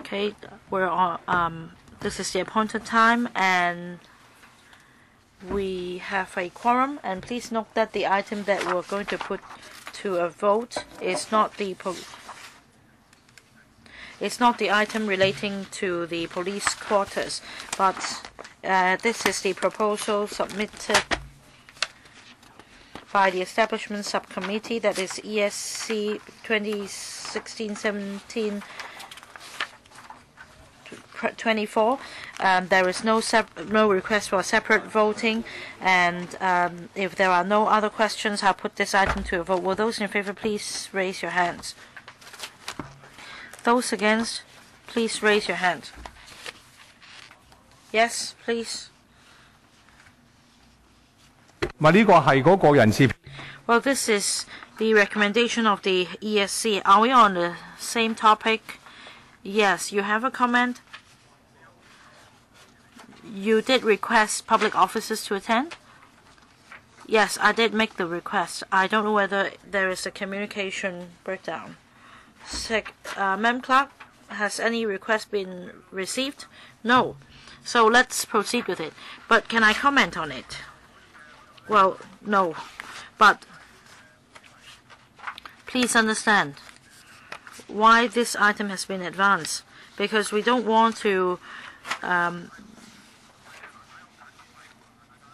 Okay, we're on. This is the appointed time, and we have a quorum. And please note that the item that we're going to put to a vote is not the item relating to the police quarters, but this is the proposal submitted by the Establishment Subcommittee, that is ESC 2016-17 24. There is no request for separate voting, and if there are no other questions, I'll put this item to a vote. Will those in favor please raise your hands? Those against, please raise your hand. Yes, please. Well, this is the recommendation of the ESC. Are we on the same topic? Yes, you have a comment? You did request public officers to attend? Yes, I did make the request. I don't know whether there is a communication breakdown. Madam Clerk, has any request been received? No. So let's proceed with it. But can I comment on it? Well, no. But please understand why this item has been advanced. Because we don't want to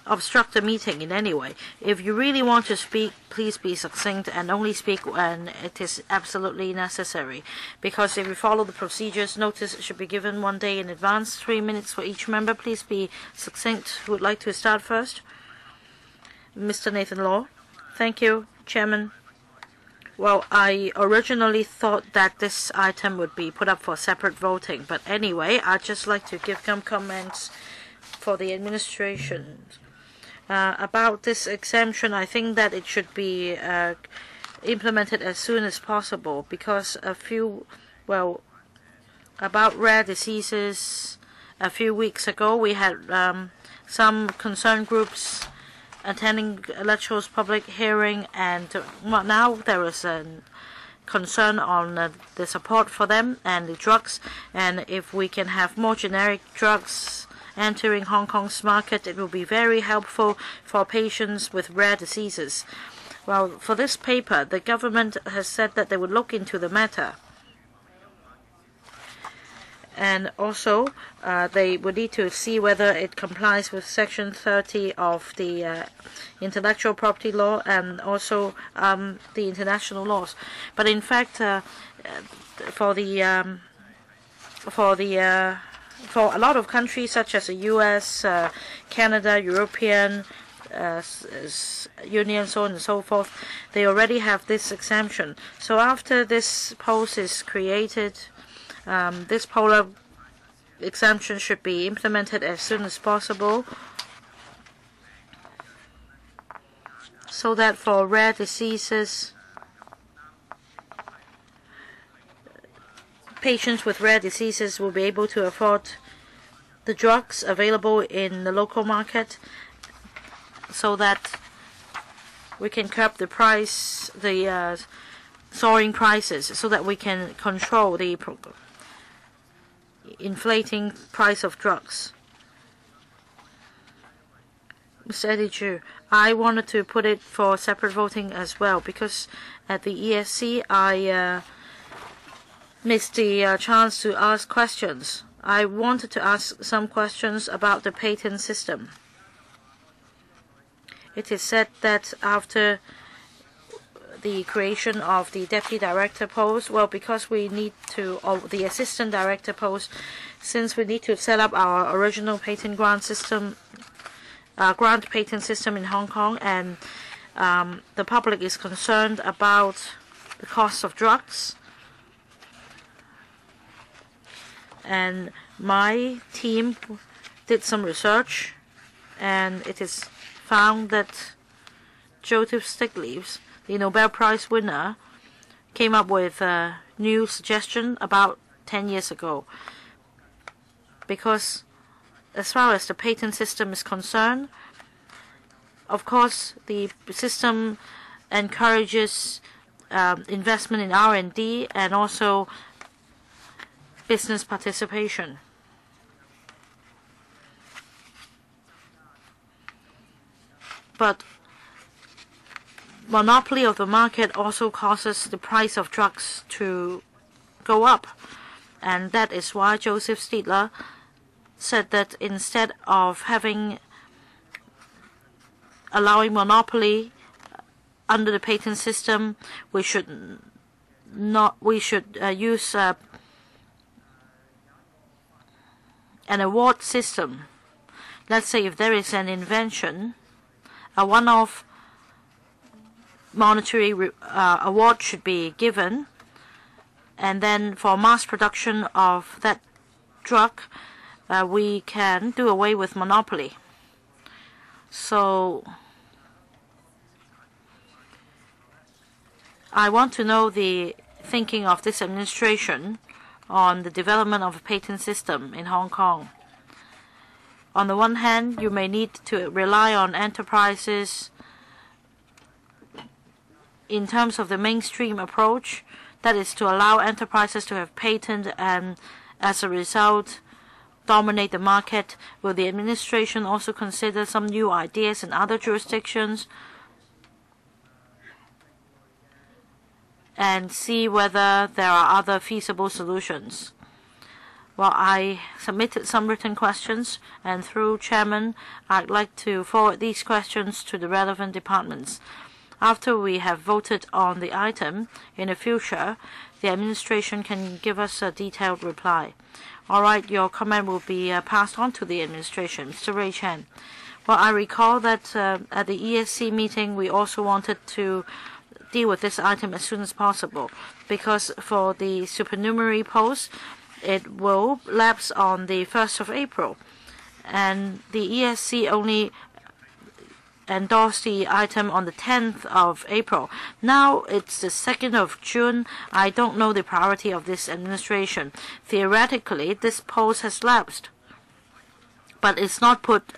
obstruct the meeting in any way. If you really want to speak, please be succinct and only speak when it is absolutely necessary. Because if we follow the procedures, notice should be given 1 day in advance, 3 minutes for each member. Please be succinct. Who would like to start first? Mr. Nathan Law. Thank you, Chairman. Well, I originally thought that this item would be put up for separate voting. But anyway, I'd just like to give some comments for the administration. About this exemption, I think that it should be implemented as soon as possible, because about rare diseases, a few weeks ago we had some concerned groups attending electoral's public hearing, and now there is a concern on the support for them and the drugs, and if we can have more generic drugs entering Hong Kong's market, it will be very helpful for patients with rare diseases. Well, for this paper, the government has said that they would look into the matter. And also, they would need to see whether it complies with Section 30 of the intellectual property law and also the international laws. But in fact, for a lot of countries such as the U.S., Canada, European Union, so on and so forth, they already have this exemption. So after this post is created, this polar exemption should be implemented as soon as possible, so that for rare diseases, patients with rare diseases will be able to afford the drugs available in the local market, so that we can curb the soaring prices, so that we can control the inflating price of drugs. Mr. Eddie Chu, I wanted to put it for separate voting as well, because at the ESC I missed the chance to ask questions. I wanted to ask some questions about the patent system. It is said that after the creation of the deputy director post, well, because we need to, or the assistant director post, since we need to set up our original patent grant system, grant patent system in Hong Kong, and the public is concerned about the cost of drugs. And my team did some research, and it is found that Joseph Stiglitz, the Nobel Prize winner, came up with a new suggestion about 10 years ago. Because as far as the patent system is concerned, of course, the system encourages investment in R&D and also business participation. But monopoly of the market also causes the price of drugs to go up. And that is why Joseph Stiegler said that instead of allowing monopoly under the patent system, we should use an award system. Let's say if there is an invention, a one-off monetary award should be given, and then for mass production of that drug, we can do away with monopoly. So I want to know the thinking of this administration on the development of a patent system in Hong Kong. On the one hand, you may need to rely on enterprises in terms of the mainstream approach, that is to allow enterprises to have patents and as a result dominate the market. Will the administration also consider some new ideas in other jurisdictions and see whether there are other feasible solutions? Well, I submitted some written questions, and through Chairman, I'd like to forward these questions to the relevant departments. After we have voted on the item, in the future, the administration can give us a detailed reply. All right, your comment will be passed on to the administration. Mr. Ray Chan. Well, I recall that at the ESC meeting, we also wanted to deal with this item as soon as possible, because for the supernumerary post, it will lapse on the 1st of April. And the ESC only endorsed the item on the 10th of April. Now it's the 2nd of June. I don't know the priority of this administration. Theoretically, this post has lapsed, but it's not put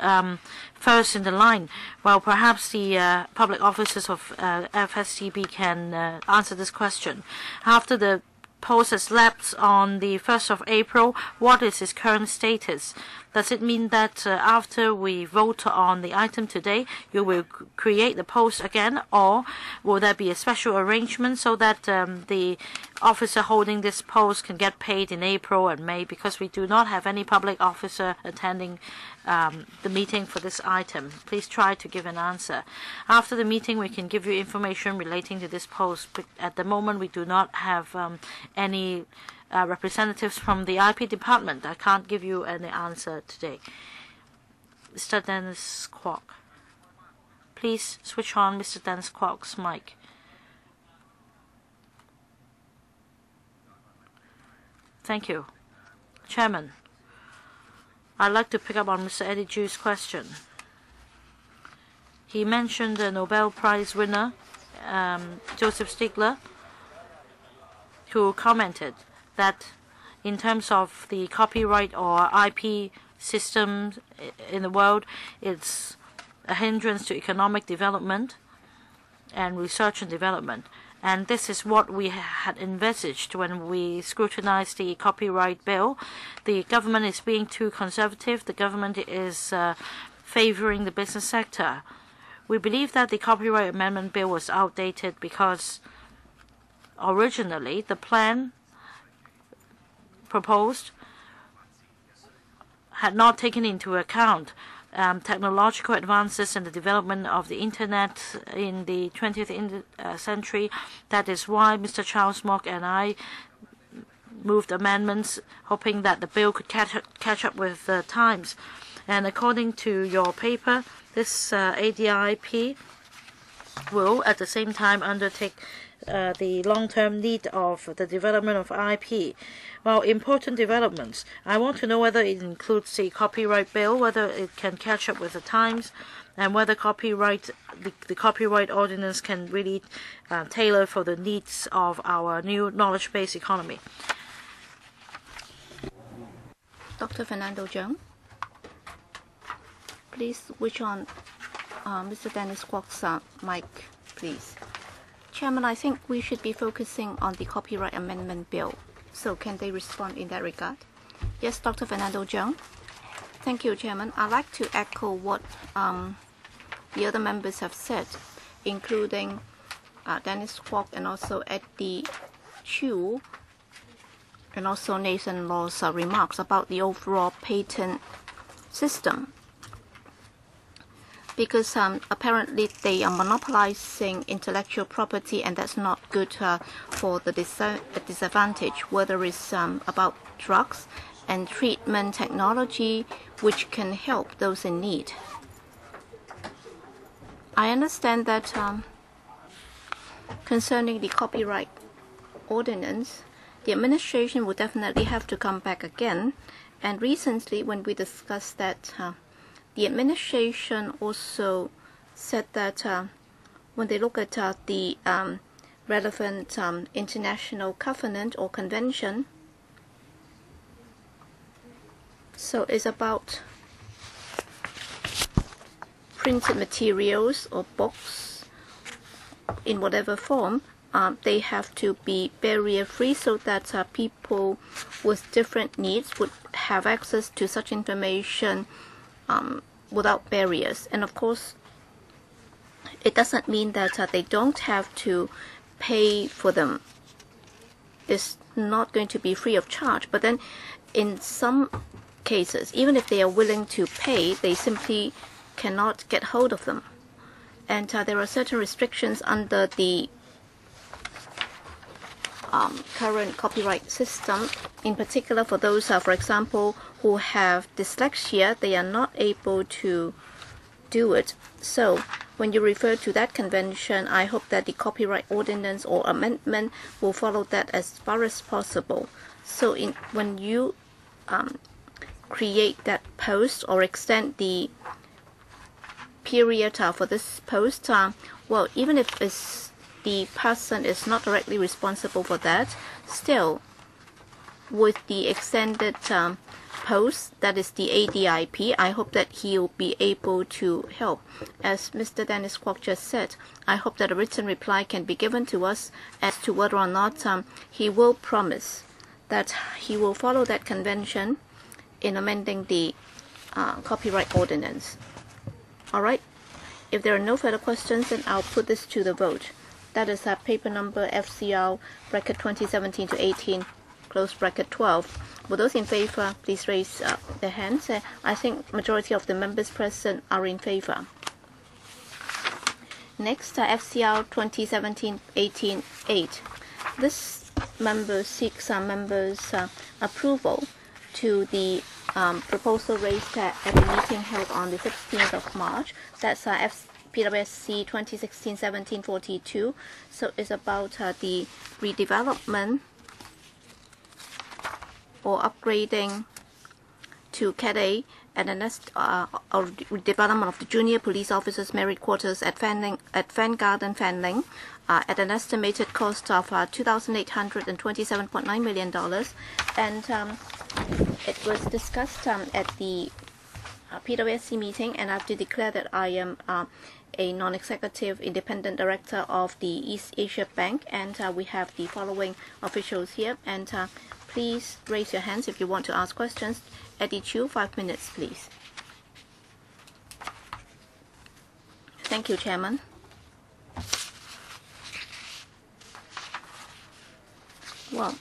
first in the line. Well, perhaps the public officers of FSCB can answer this question. After the post has lapsed on the 1st of April, what is its current status? Does it mean that after we vote on the item today, you will create the post again, or will there be a special arrangement so that the officer holding this post can get paid in April and May, because we do not have any public officer attending the meeting for this item? Please try to give an answer. After the meeting, we can give you information relating to this post, but at the moment we do not have any representatives from the IP department. I can't give you any answer today. Mr. Dennis Kwok. Please switch on Mr. Dennis Kwok's mic. Thank you. Chairman, I'd like to pick up on Mr. Eddie Ju's question. He mentioned the Nobel Prize winner, Joseph Stiegler, who commented that in terms of the copyright or IP systems in the world, it's a hindrance to economic development and research and development. And this is what we had envisaged when we scrutinized the copyright bill. The government is being too conservative. The government is favoring the business sector. We believe that the copyright amendment bill was outdated because originally the plan proposed had not taken into account technological advances and the development of the Internet in the 20th century. That is why Mr. Charles Mok and I moved amendments, hoping that the bill could catch up with the times. And according to your paper, this ADIP will at the same time undertake the long-term need of the development of IP. Well, important developments. I want to know whether it includes the copyright bill, whether it can catch up with the times, and whether the copyright ordinance can really tailor for the needs of our new knowledge-based economy. Dr. Fernando Zhang, please switch on Mr. Dennis Kwok's mic, please. Chairman, I think we should be focusing on the copyright amendment bill. So can they respond in that regard? Yes, Dr. Fernando Cheung. Thank you, Chairman. I'd like to echo what the other members have said, including Dennis Kwok and also Eddie Chu, and also Nathan Law's remarks about the overall patent system. Because apparently they are monopolizing intellectual property, and that's not good for the disadvantage, whether it's about drugs and treatment technology, which can help those in need. I understand that concerning the copyright ordinance, the administration will definitely have to come back again. And recently, when we discussed that, the administration also said that when they look at the relevant international covenant or convention, so it's about printed materials or books in whatever form, they have to be barrier-free so that people with different needs would have access to such information without barriers. And of course, it doesn't mean that they don't have to pay for them. It's not going to be free of charge. But then in some cases, even if they are willing to pay, they simply cannot get hold of them. And there are certain restrictions under the current copyright system, in particular for those, for example, who have dyslexia, they are not able to do it. So when you refer to that convention, I hope that the copyright ordinance or amendment will follow that as far as possible. So when you create that post or extend the period for this post, well, even if the person is not directly responsible for that, still, with the extended post, that is the ADIP, I hope that he will be able to help. As Mr. Dennis Kwok just said, I hope that a written reply can be given to us as to whether or not he will promise that he will follow that convention in amending the copyright ordinance. All right. If there are no further questions, then I'll put this to the vote. That is paper number FCR bracket 2017 to 18, close bracket 12. Will those in favor please raise their hands? I think majority of the members present are in favor. Next, FCR 2017-18-8. This member seeks members' approval to the proposal raised at the meeting held on the 16th of March. That's PWSC 2016-17-42. So it's about the redevelopment or upgrading to Cat A and the next or redevelopment of the junior police officers' merit quarters at Fan Garden, Fanling, at an estimated cost of $2,827.9 million. And it was discussed at the PWSC meeting, and I have to declare that I am a non-executive independent director of the East Asia Bank, and we have the following officials here. And please raise your hands if you want to ask questions. Eddie Chu, 5 minutes, please. Thank you, Chairman. Well,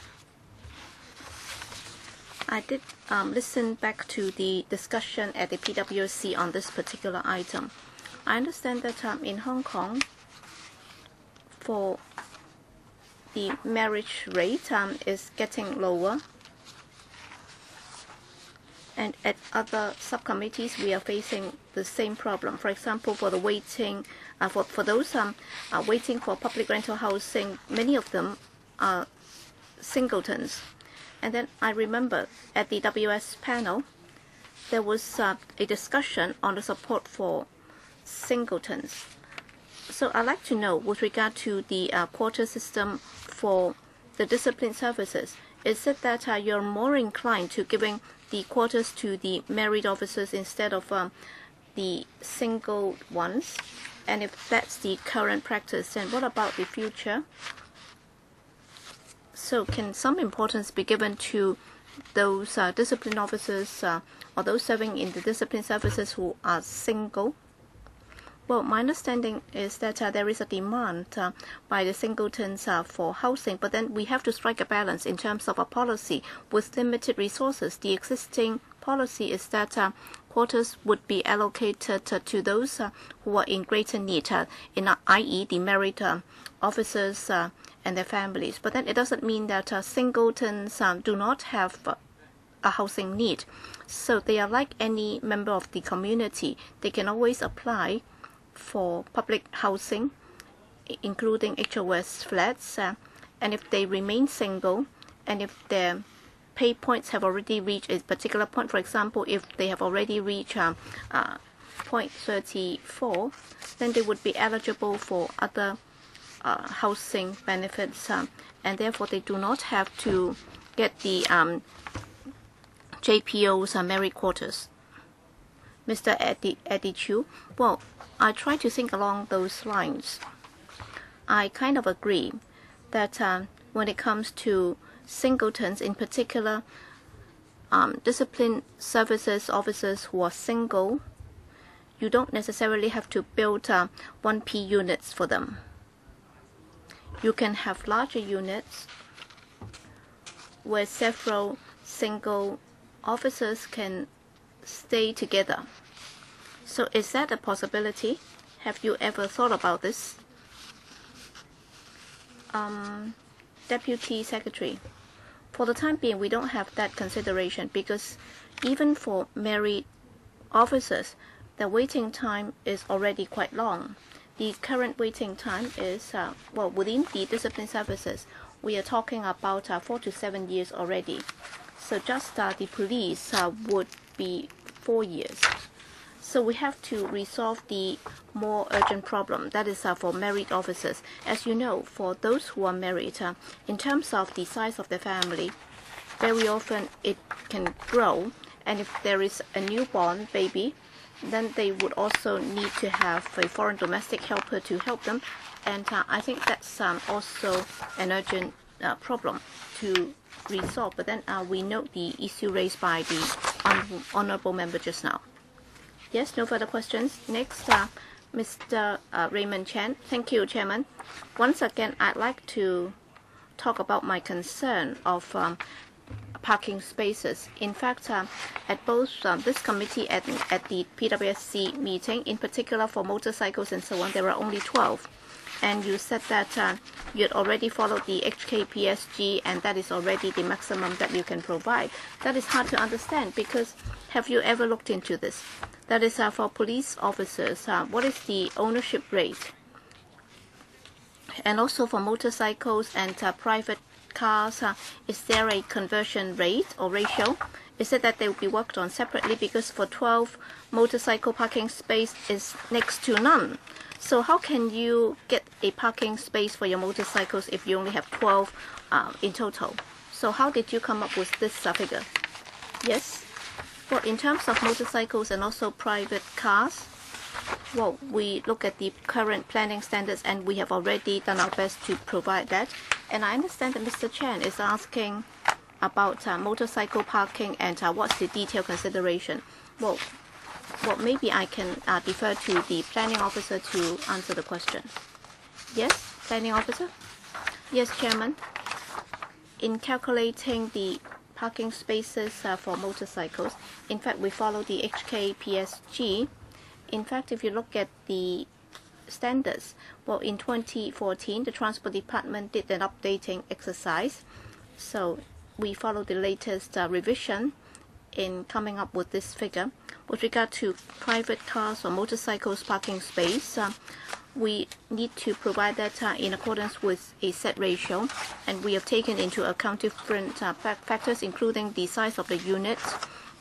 I did listen back to the discussion at the PWC on this particular item. I understand that in Hong Kong, for the marriage rate is getting lower, and at other subcommittees we are facing the same problem. For example, for the waiting, for those waiting for public rental housing, many of them are singletons. And then I remember at the WS panel, there was a discussion on the support for singletons. So I'd like to know, with regard to the quota system for the discipline services, is it that you're more inclined to giving the quotas to the married officers instead of the single ones? And if that's the current practice, then what about the future? So can some importance be given to those discipline officers or those serving in the discipline services who are single? Well, my understanding is that there is a demand by the singletons for housing, but then we have to strike a balance in terms of a policy with limited resources. The existing policy is that quotas would be allocated to those who are in greater need, i.e. the married officers and their families. But then it doesn't mean that singletons do not have a housing need. So they are like any member of the community. They can always apply for public housing, including HOS flats, and if they remain single, and if their pay points have already reached a particular point, for example, if they have already reached point 34, then they would be eligible for other housing benefits, and therefore they do not have to get the JPO's married quarters. Mr. Eddie Chu, well, I try to think along those lines. I kind of agree that when it comes to singletons, in particular, discipline services officers who are single, you don't necessarily have to build 1P units for them. You can have larger units where several single officers can stay together. So is that a possibility? Have you ever thought about this? Deputy Secretary, for the time being, we don't have that consideration because even for married officers, the waiting time is already quite long. The current waiting time is, well, within the discipline services, we are talking about 4 to 7 years already. So just the police would be 4 years. So we have to resolve the more urgent problem, that is for married officers. As you know, for those who are married, in terms of the size of the family, very often it can grow, and if there is a newborn baby, then they would also need to have a foreign domestic helper to help them, and I think that's also an urgent problem to resolve. But then we note the issue raised by the honourable member just now. Yes, no further questions. Next, Mr. Raymond Chan. Thank you, Chairman. Once again, I'd like to talk about my concern of parking spaces. In fact, at both this committee and at the PWSC meeting, in particular for motorcycles and so on, there are only 12. And you said that you had already followed the HKPSG, and that is already the maximum that you can provide. That is hard to understand because have you ever looked into this? That is for police officers, what is the ownership rate? And also for motorcycles and private cars, is there a conversion rate or ratio? Is it that they will be worked on separately because for 12 motorcycle parking space is next to none? So how can you get a parking space for your motorcycles if you only have 12 in total? So how did you come up with this figure? Yes? Well, in terms of motorcycles and also private cars, well, we look at the current planning standards and we have already done our best to provide that. And I understand that Mr. Chen is asking about motorcycle parking and what's the detailed consideration. Well, maybe I can defer to the planning officer to answer the question. Yes, planning officer? Yes, Chairman. In calculating the parking spaces for motorcycles, in fact, we follow the HKPSG. In fact, if you look at the standards, well, in 2014, the Transport Department did an updating exercise. So we follow the latest revision in coming up with this figure. With regard to private cars or motorcycles parking space, we need to provide that in accordance with a set ratio, and we have taken into account different factors, including the size of the unit,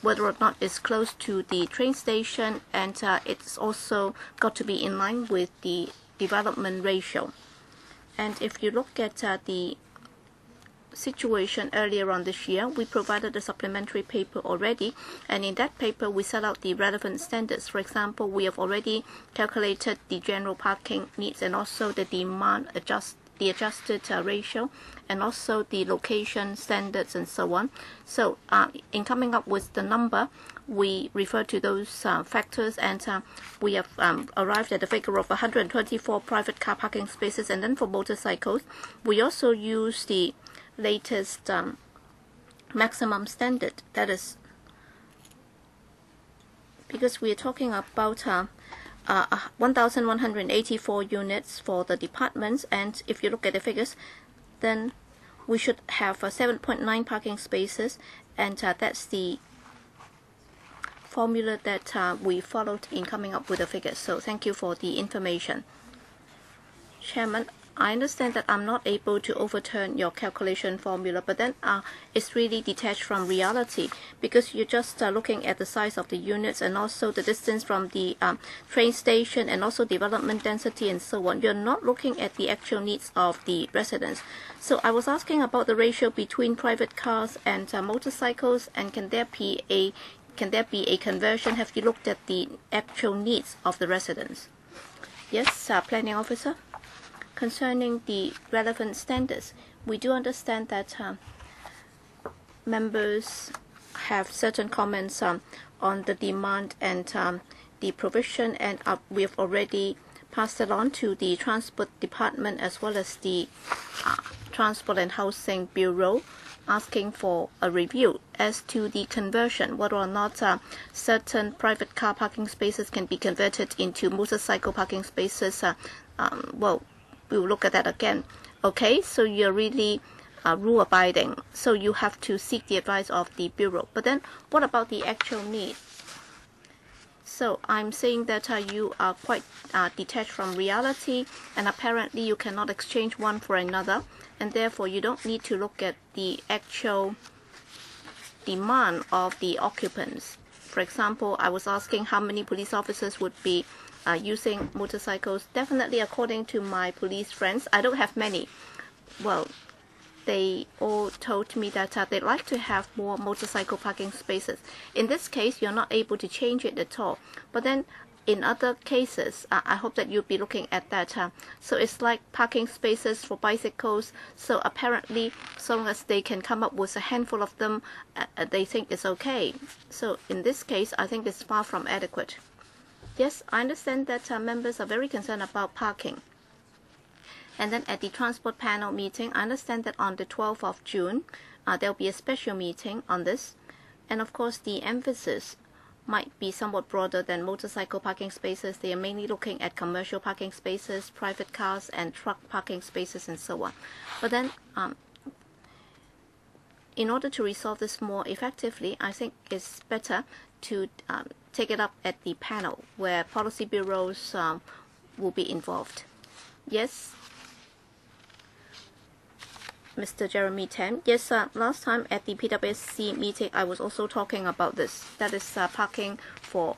whether or not it's close to the train station, and it's also got to be in line with the development ratio. And if you look at the situation earlier on this year, we provided a supplementary paper already, and in that paper we set out the relevant standards. For example, we have already calculated the general parking needs and also the demand adjusted ratio, and also the location standards and so on. So in coming up with the number, we refer to those factors, and we have arrived at a figure of 124 private car parking spaces. And then for motorcycles, we also use the latest maximum standard. That is because we are talking about 1,184 units for the departments, and if you look at the figures, then we should have 7.9 parking spaces, and that's the formula that we followed in coming up with the figures. So thank you for the information. Chairman, I understand that I'm not able to overturn your calculation formula, but then it's really detached from reality, because you're just looking at the size of the units and also the distance from the train station and also development density and so on. You're not looking at the actual needs of the residents. So I was asking about the ratio between private cars and motorcycles, and can there be a conversion? Have you looked at the actual needs of the residents? Yes, Planning Officer. Concerning the relevant standards, we do understand that members have certain comments on the demand and the provision, and we have already passed it on to the Transport Department as well as the Transport and Housing Bureau, asking for a review as to the conversion, whether or not certain private car parking spaces can be converted into motorcycle parking spaces. Well, we will look at that again. Okay, so you're really rule abiding, so you have to seek the advice of the Bureau. But then what about the actual need? So I'm saying that you are quite detached from reality, and apparently you cannot exchange one for another, and therefore you don't need to look at the actual demand of the occupants. For example, I was asking how many police officers would be using motorcycles. Definitely, according to my police friends, I don't have many. Well, they all told me that they'd like to have more motorcycle parking spaces. In this case, you're not able to change it at all. But then in other cases, I hope that you'll be looking at that. So it's like parking spaces for bicycles. So apparently, so long as they can come up with a handful of them, they think it's okay. So in this case, I think it's far from adequate. Yes, I understand that members are very concerned about parking. And then at the transport panel meeting, I understand that on the 12th of June, there'll be a special meeting on this. And of course, the emphasis might be somewhat broader than motorcycle parking spaces. They are mainly looking at commercial parking spaces, private cars, and truck parking spaces, and so on. But then, in order to resolve this more effectively, I think it's better to take it up at the panel where policy bureaus will be involved. Yes, Mr. Jeremy Tan. Yes, last time at the PWSC meeting, I was also talking about this. That is parking for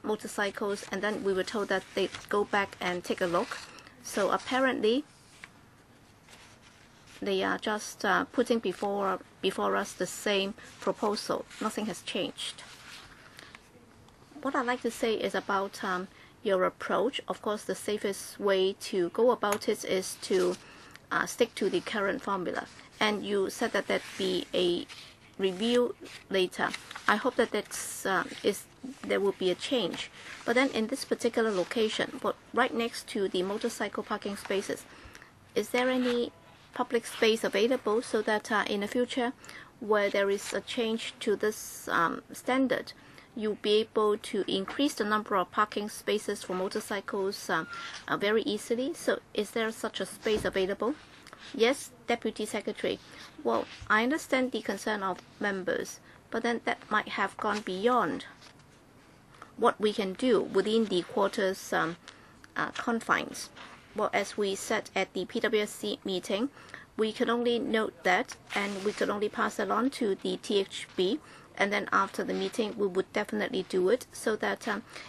motorcycles, and then we were told that they'd go back and take a look. So apparently, they are just putting before us the same proposal. Nothing has changed. What I'd like to say is about your approach. Of course, the safest way to go about it is to stick to the current formula. And you said that there'd be a review later. I hope that there will be a change. But then in this particular location, but right next to the motorcycle parking spaces, is there any public space available so that in the future, where there is a change to this standard, you'll be able to increase the number of parking spaces for motorcycles very easily? So is there such a space available? Yes, Deputy Secretary. Well, I understand the concern of members, but then that might have gone beyond what we can do within the quarter's confines. Well, as we said at the PWSC meeting, we could only note that, and we could only pass it on to the THB, and then after the meeting we would definitely do it, so that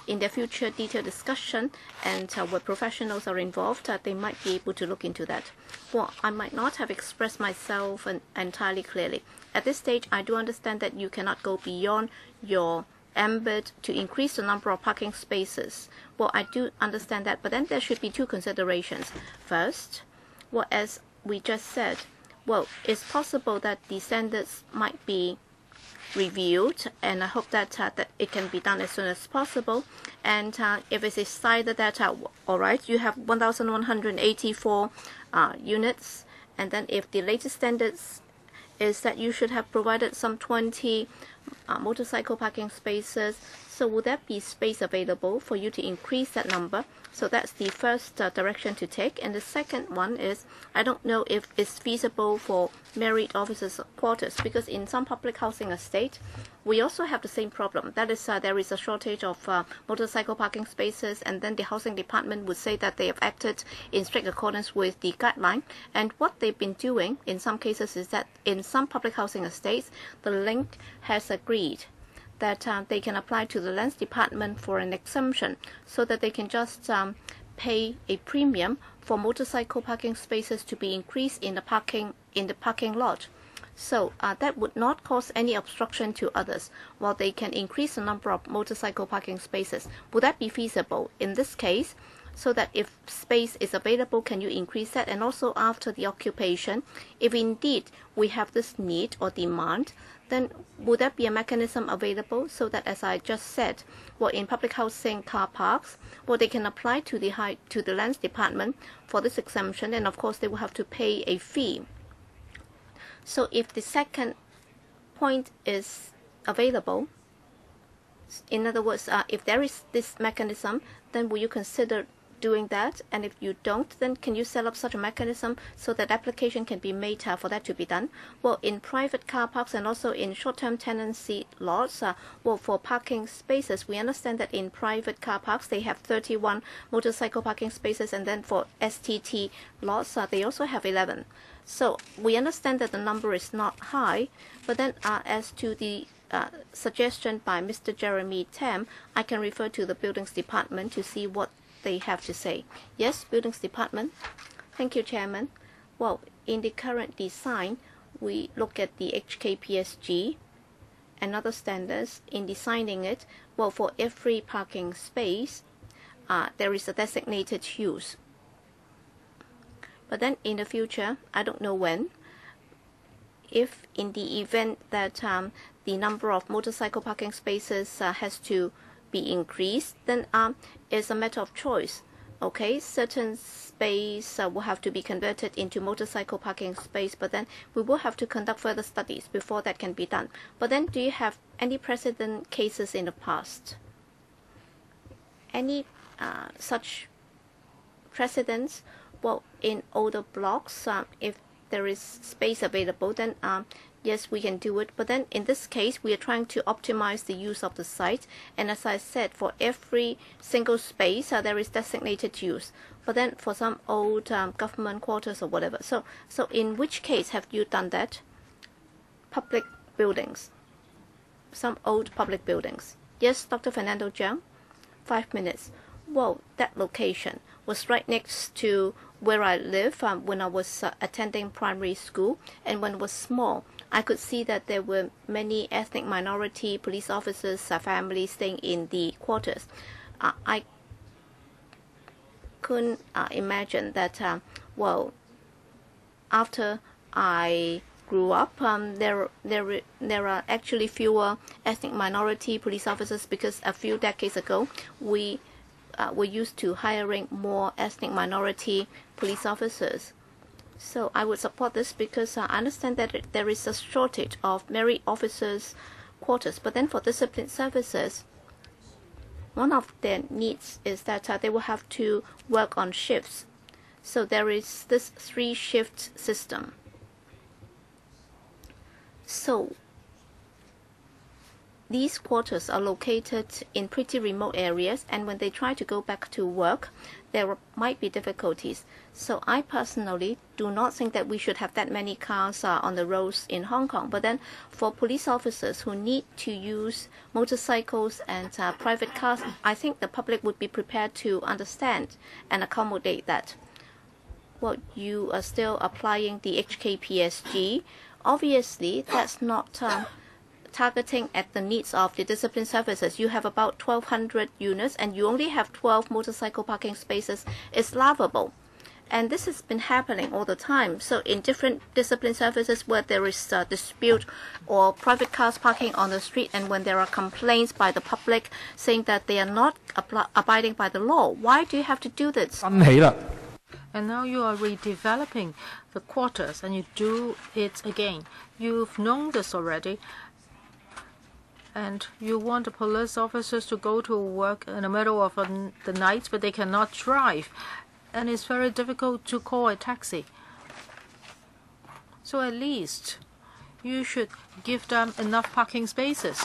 in the future detailed discussion and where professionals are involved, they might be able to look into that. Well, I might not have expressed myself entirely clearly. At this stage, I do understand that you cannot go beyond your ambit to increase the number of parking spaces. Well, I do understand that, but then there should be two considerations. First, well, as we just said, well, it's possible that the standards might be reviewed, and I hope that that it can be done as soon as possible. And if it is decided that all right, you have 1,184 units, and then if the latest standards is that you should have provided some 20 motorcycle parking spaces, so would there be space available for you to increase that number? So that's the first direction to take. And the second one is, I don't know if it's feasible for married officers' quarters, because in some public housing estate, we also have the same problem. That is, there is a shortage of motorcycle parking spaces, and then the housing department would say that they have acted in strict accordance with the guideline. And what they've been doing in some cases is that in some public housing estates, the link has agreed that they can apply to the lands department for an exemption, so that they can just pay a premium for motorcycle parking spaces to be increased in the parking lot. So that would not cause any obstruction to others, while they can increase the number of motorcycle parking spaces. Would that be feasible in this case? So that if space is available, can you increase that? And also after the occupation, if indeed we have this need or demand, then would there be a mechanism available so that, as I just said, well, in public housing car parks, well, they can apply to the lands department for this exemption, and of course they will have to pay a fee. So if the second point is available, in other words, if there is this mechanism, then will you consider doing that? And if you don't, then can you set up such a mechanism so that application can be made for that to be done? Well, in private car parks and also in short-term tenancy lots, well, for parking spaces, we understand that in private car parks they have 31 motorcycle parking spaces, and then for STT lots they also have 11. So we understand that the number is not high, but then as to the suggestion by Mr. Jeremy Tam, I can refer to the Buildings Department to see what they have to say. Yes, Buildings Department. Thank you, Chairman. Well, in the current design, we look at the HKPSG and other standards. In designing it, well, for every parking space, there is a designated use. But then in the future, I don't know when, if in the event that the number of motorcycle parking spaces has to be increased, then it's a matter of choice. Okay, certain space will have to be converted into motorcycle parking space, but then we will have to conduct further studies before that can be done. But then, do you have any precedent cases in the past? Any such precedents? Well, in older blocks, if there is space available, then yes, we can do it. But then in this case, we are trying to optimize the use of the site. And as I said, for every single space, there is designated use. But then for some old government quarters or whatever. So in which case have you done that? Public buildings. Some old public buildings. Yes, Dr. Fernando Jiang? 5 minutes. Well, that location was right next to where I live when I was attending primary school. And when I was small, I could see that there were many ethnic minority police officers, families staying in the quarters. I couldn't imagine that, well, after I grew up, there are actually fewer ethnic minority police officers, because a few decades ago, we were used to hiring more ethnic minority police officers. So I would support this, because I understand that there is a shortage of married officers' quarters. But then for discipline services, one of their needs is that they will have to work on shifts. So there is this 3-shift system. So these quarters are located in pretty remote areas, and when they try to go back to work, there might be difficulties. So I personally do not think that we should have that many cars on the roads in Hong Kong. But then for police officers who need to use motorcycles and private cars, I think the public would be prepared to understand and accommodate that. Well, you are still applying the HKPSG. Obviously, that's not targeting at the needs of the discipline services. You have about 1,200 units and you only have 12 motorcycle parking spaces. It's laughable. And this has been happening all the time. So in different discipline services where there is a dispute or private cars parking on the street, and when there are complaints by the public saying that they are not abiding by the law, why do you have to do this? And now you are redeveloping the quarters and you do it again. You've known this already. And you want the police officers to go to work in the middle of the night, but they cannot drive. And it's very difficult to call a taxi. So at least you should give them enough parking spaces.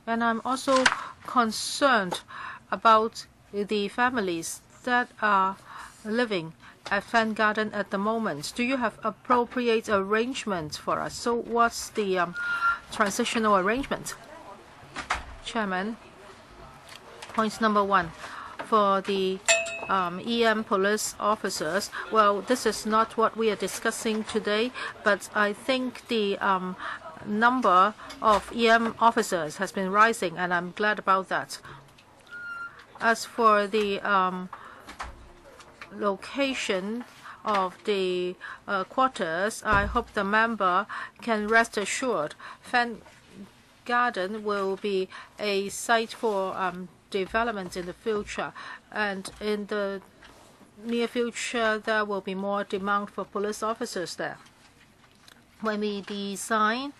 And I'm also concerned about the families that are living at Fan Garden at the moment. Do you have appropriate arrangements for us? So what's the transitional arrangement? Chairman, point number 1. For the EM police officers, well, this is not what we are discussing today, but I think the number of EM officers has been rising, and I'm glad about that. As for the location of the quarters, I hope the member can rest assured Fan Garden will be a site for development in the future, and in the near future there will be more demand for police officers there. When we design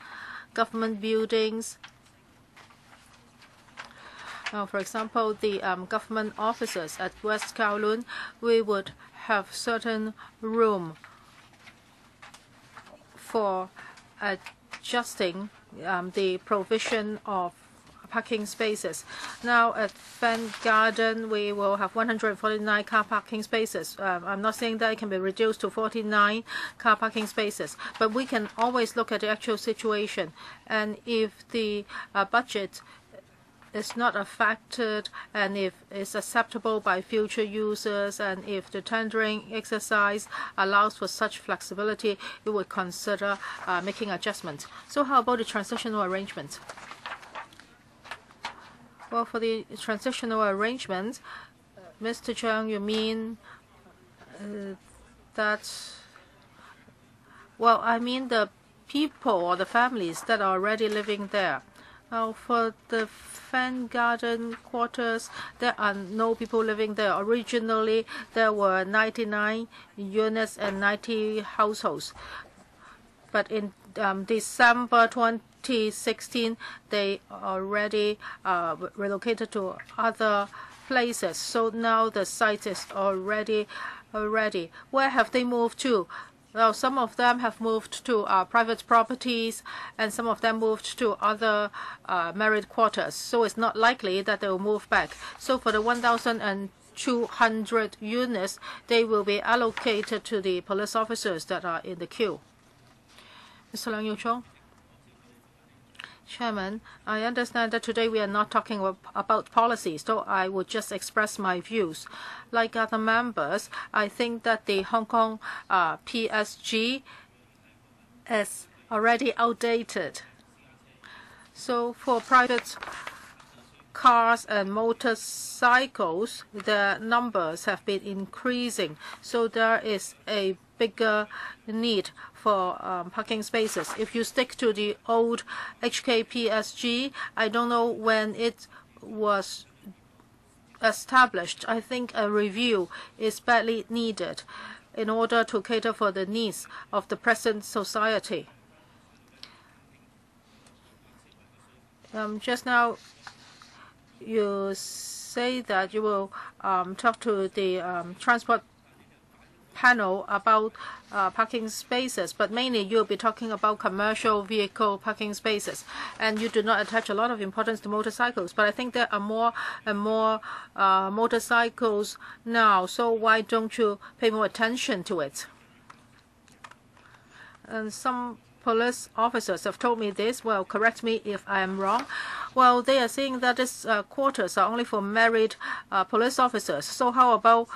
government buildings, for example, the government offices at West Kowloon, we would have certain room for adjusting the provision of parking spaces. Now at Fan Garden, we will have 149 car parking spaces. I'm not saying that it can be reduced to 49 car parking spaces, but we can always look at the actual situation. And if the budget is not affected, and if it's acceptable by future users, and if the tendering exercise allows for such flexibility, we would consider making adjustments. So how about the transitional arrangement? Well, for the transitional arrangement, Mr. Cheung, you mean that, well, I mean the people or the families that are already living there. Now, for the Fan Garden quarters, there are no people living there. Originally, there were 99 units and 90 households. But in December 2016, they already relocated to other places. So now the site is already ready. Where have they moved to? Well, some of them have moved to private properties, and some of them moved to other married quarters. So it's not likely that they will move back. So for the 1,200 units, they will be allocated to the police officers that are in the queue. Mr. Leung Yiu-chung. Chairman, I understand that today we are not talking about policies, so I would just express my views. Like other members, I think that the Hong Kong PSG is already outdated. So for private cars and motorcycles, the numbers have been increasing. So there is a bigger need for parking spaces. If you stick to the old HKPSG, I don't know when it was established. I think a review is badly needed in order to cater for the needs of the present society. Just now, you say that you will talk to the transport panel about parking spaces, but mainly you'll be talking about commercial vehicle parking spaces, and you do not attach a lot of importance to motorcycles. But I think there are more and more motorcycles now, so why don't you pay more attention to it? And some police officers have told me this. Well, correct me if I am wrong. Well, they are saying that these quarters are only for married police officers. So how about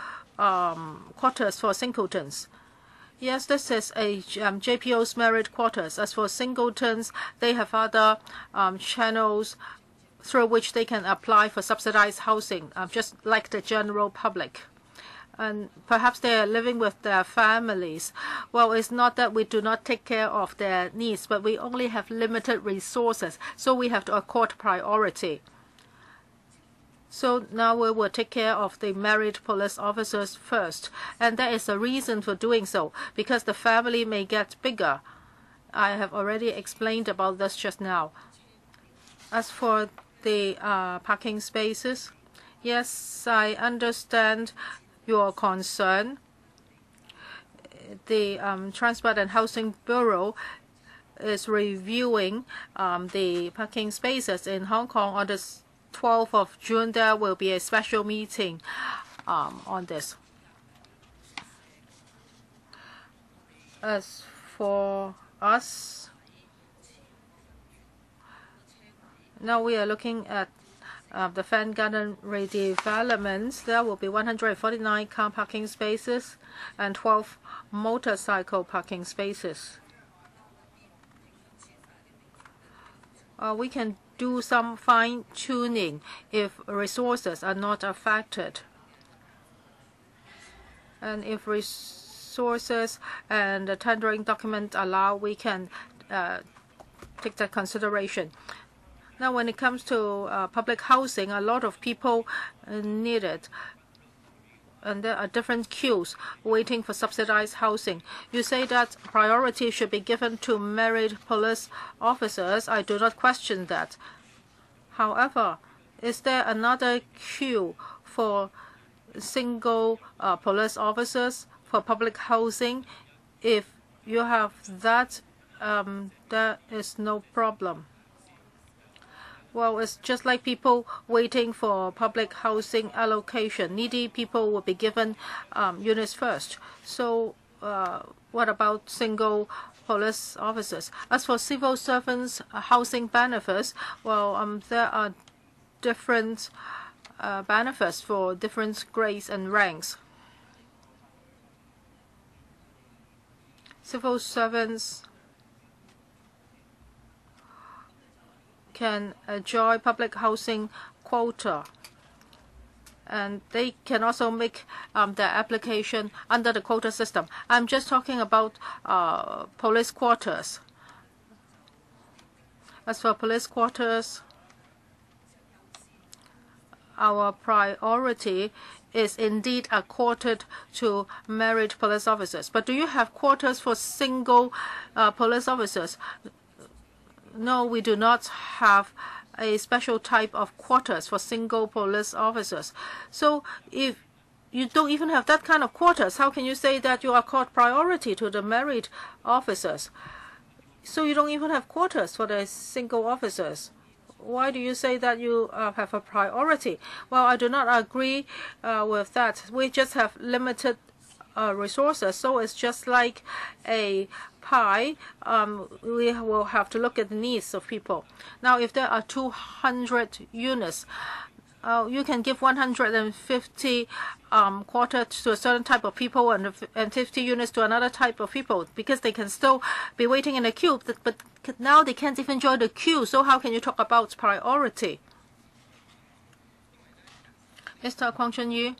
quarters for singletons? Yes, this is a JPO's married quarters. As for singletons, they have other channels through which they can apply for subsidized housing, just like the general public. And perhaps they are living with their families. Well, it's not that we do not take care of their needs, but we only have limited resources, so we have to accord priority. So now we will take care of the married police officers first. And there is a reason for doing so, because the family may get bigger. I have already explained about this just now. As for the parking spaces, yes, I understand your concern. The Transport and Housing Bureau is reviewing the parking spaces in Hong Kong. On the 12th of June, there will be a special meeting on this. As for us, now we are looking at the Fan Garden redevelopments. There will be 149 car parking spaces and 12 motorcycle parking spaces. We can do some fine-tuning if resources are not affected. And if resources and the tendering document allow, we can take that consideration. Now, when it comes to public housing, a lot of people need it. And there are different queues waiting for subsidized housing. You say that priority should be given to married police officers. I do not question that. However, is there another queue for single police officers for public housing? If you have that, there is no problem. Well, it's just like people waiting for public housing allocation. Needy people will be given units first. So what about single police officers? As for civil servants' housing benefits, well, there are different benefits for different grades and ranks. Civil servants can enjoy public housing quota, and they can also make their application under the quota system. I'm just talking about police quarters. As for police quarters, our priority is indeed accorded to married police officers. But do you have quarters for single police officers? No, we do not have a special type of quarters for single police officers. So if you don't even have that kind of quarters, how can you say that you accord priority to the married officers? So you don't even have quarters for the single officers. Why do you say that you have a priority? Well, I do not agree with that. We just have limited resources, so it's just like a pie. We will have to look at the needs of people. Now, if there are 200 units, you can give 150 quarters to a certain type of people and 50 units to another type of people, because they can still be waiting in a queue. But now they can't even join the queue, so how can you talk about priority? Mr. Kwang Chun-yu.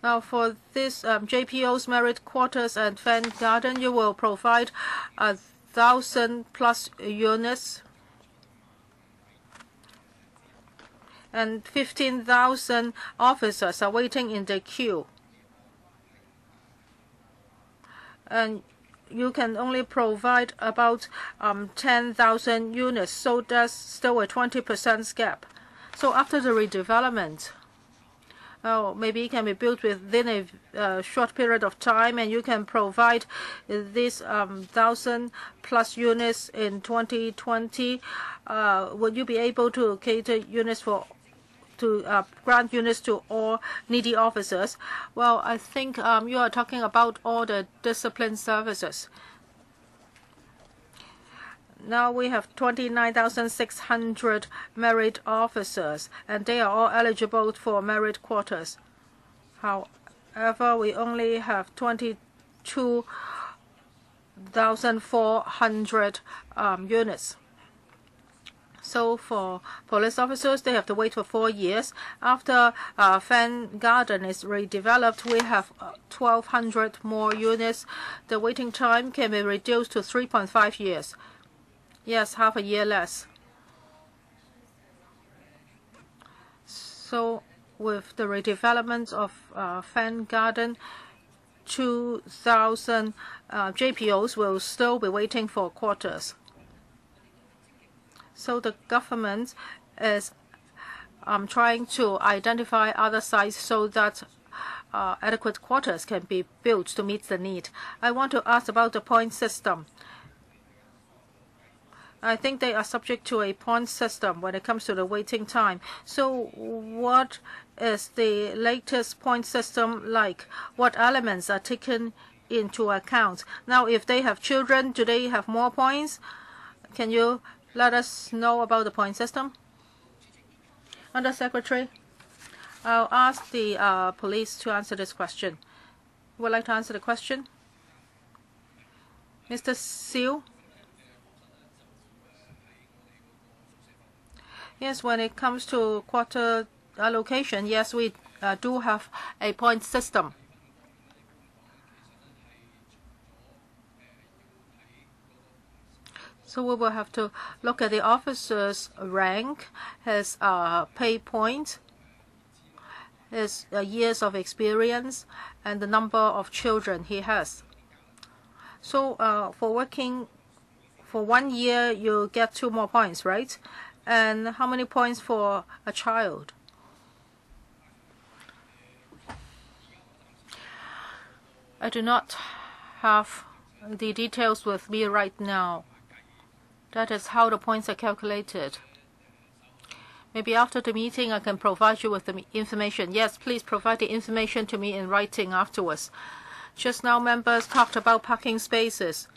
Now, for this JPO's married quarters and fan garden, you will provide 1,000+ units, and 15,000 officers are waiting in the queue. And you can only provide about 10,000 units, so there's still a 20% gap. So after the redevelopment, well, maybe it can be built within a short period of time, and you can provide these 1,000+ units in 2020. Would you be able to cater units to grant units to all needy officers? Well, I think you are talking about all the discipline services. Now we have 29,600 merit officers, and they are all eligible for merit quarters. However, we only have 22,400 units. So for police officers, they have to wait for 4 years. After Fan Garden is redeveloped, we have 1,200 more units. The waiting time can be reduced to 3.5 years. Yes, half a year less. So with the redevelopment of Fan Garden, 2,000 JPOs will still be waiting for quarters. So the government is trying to identify other sites so that adequate quarters can be built to meet the need. I want to ask about the point system. I think they are subject to a point system when it comes to the waiting time. So what is the latest point system like? What elements are taken into account? Now, if they have children, do they have more points? Can you let us know about the point system? Under Secretary, I'll ask the police to answer this question. Would like to answer the question? Mr. Siu? Yes, when it comes to quarter allocation, yes, we do have a point system. So we will have to look at the officer's rank, his pay point, his years of experience, and the number of children he has. So for working for 1 year, you get 2 more points, right? And how many points for a child? I do not have the details with me right now. That is how the points are calculated. Maybe after the meeting I can provide you with the information. Yes, please provide the information to me in writing afterwards. Just now members talked about parking spaces.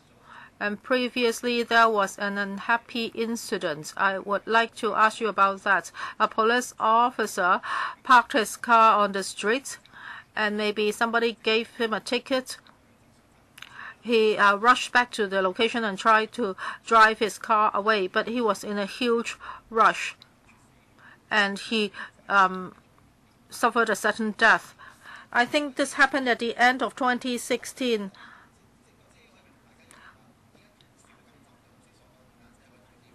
And previously there was an unhappy incident. I would like to ask you about that. A police officer parked his car on the street, and maybe somebody gave him a ticket. He rushed back to the location and tried to drive his car away, but he was in a huge rush, and he suffered a sudden death. I think this happened at the end of 2016.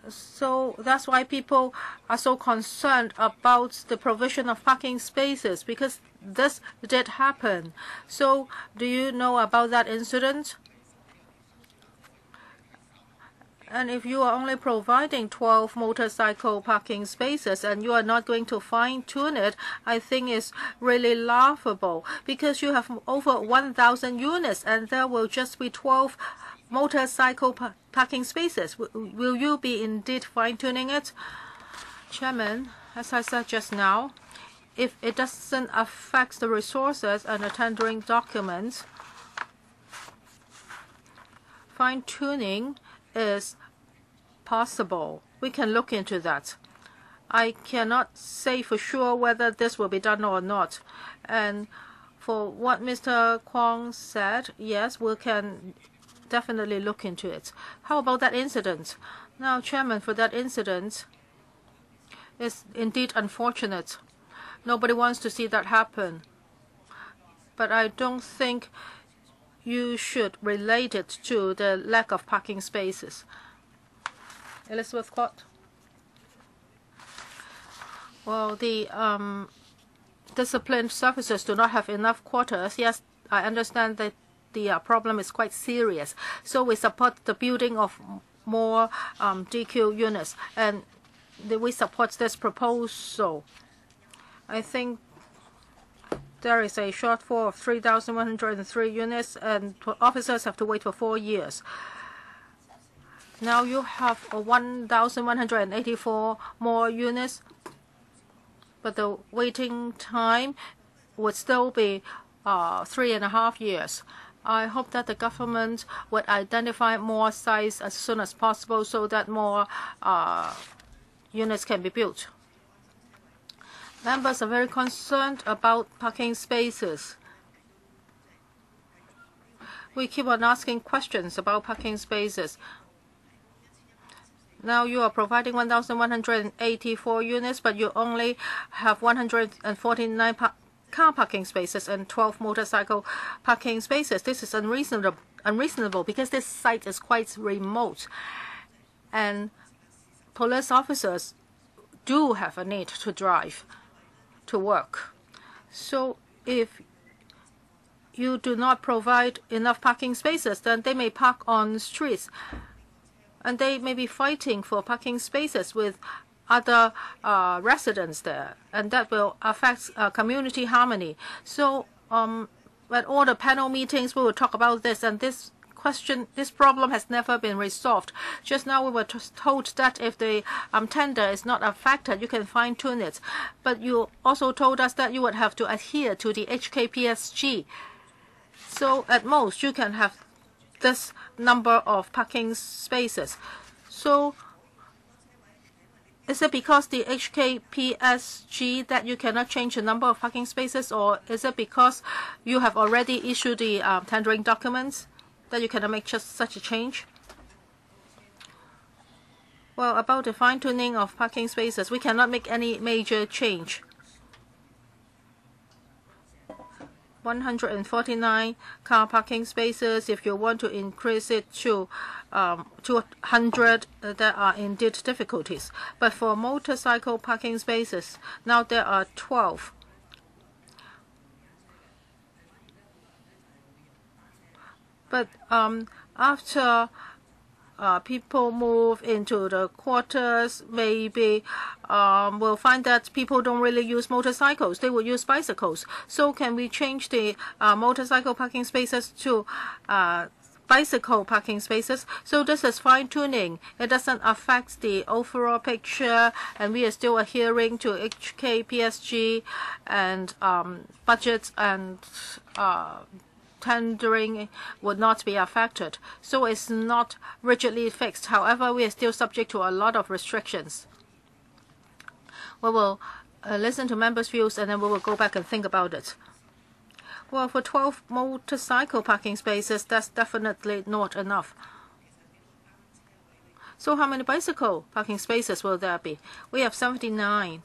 So that's why people are so concerned about the provision of parking spaces, because this did happen. So do you know about that incident? And if you are only providing 12 motorcycle parking spaces and you are not going to fine-tune it, I think it's really laughable, because you have over 1,000 units and there will just be 12 motorcycle parking spaces. Will you be indeed fine-tuning it? Chairman, as I said just now, if it doesn't affect the resources and the tendering documents, fine-tuning is possible. We can look into that. I cannot say for sure whether this will be done or not. And for what Mr. Kwong said, yes, we can definitely look into it. How about that incident? Now, Chairman, for that incident, it's indeed unfortunate. Nobody wants to see that happen. But I don't think you should relate it to the lack of parking spaces. Elizabeth Quat. Well, the disciplined services do not have enough quarters. Yes, I understand that the problem is quite serious. So we support the building of more DQ units, and we support this proposal. I think there is a shortfall of 3,103 units, and officers have to wait for 4 years. Now you have 1,184 more units, but the waiting time would still be 3.5 years. I hope that the government would identify more sites as soon as possible so that more units can be built. Members are very concerned about parking spaces. We keep on asking questions about parking spaces. Now you are providing 1,184 units, but you only have 149 car parking spaces and 12 motorcycle parking spaces. This is unreasonable because this site is quite remote, and police officers do have a need to drive to work. So if you do not provide enough parking spaces, then they may park on streets, and they may be fighting for parking spaces with other residents there, and that will affect community harmony. So at all the panel meetings, we will talk about this, and this problem has never been resolved. Just now we were told that if the tender is not affected, you can fine-tune it. But you also told us that you would have to adhere to the HKPSG. So at most, you can have this number of parking spaces. So is it because the HKPSG that you cannot change the number of parking spaces, or is it because you have already issued the tendering documents that you cannot make just such a change? Well, about the fine-tuning of parking spaces, we cannot make any major change. 149 car parking spaces. If you want to increase it to 200, there are indeed difficulties. But for motorcycle parking spaces, now there are 12. But after people move into the quarters, maybe we'll find that people don't really use motorcycles. They will use bicycles. So can we change the motorcycle parking spaces to bicycle parking spaces? So this is fine-tuning. It doesn't affect the overall picture, and we are still adhering to HKPSG and budgets, and tendering would not be affected. So it's not rigidly fixed. However, we are still subject to a lot of restrictions. We will listen to members' views, and then we will go back and think about it. Well, for 12 motorcycle parking spaces, that's definitely not enough. So how many bicycle parking spaces will there be? We have 79.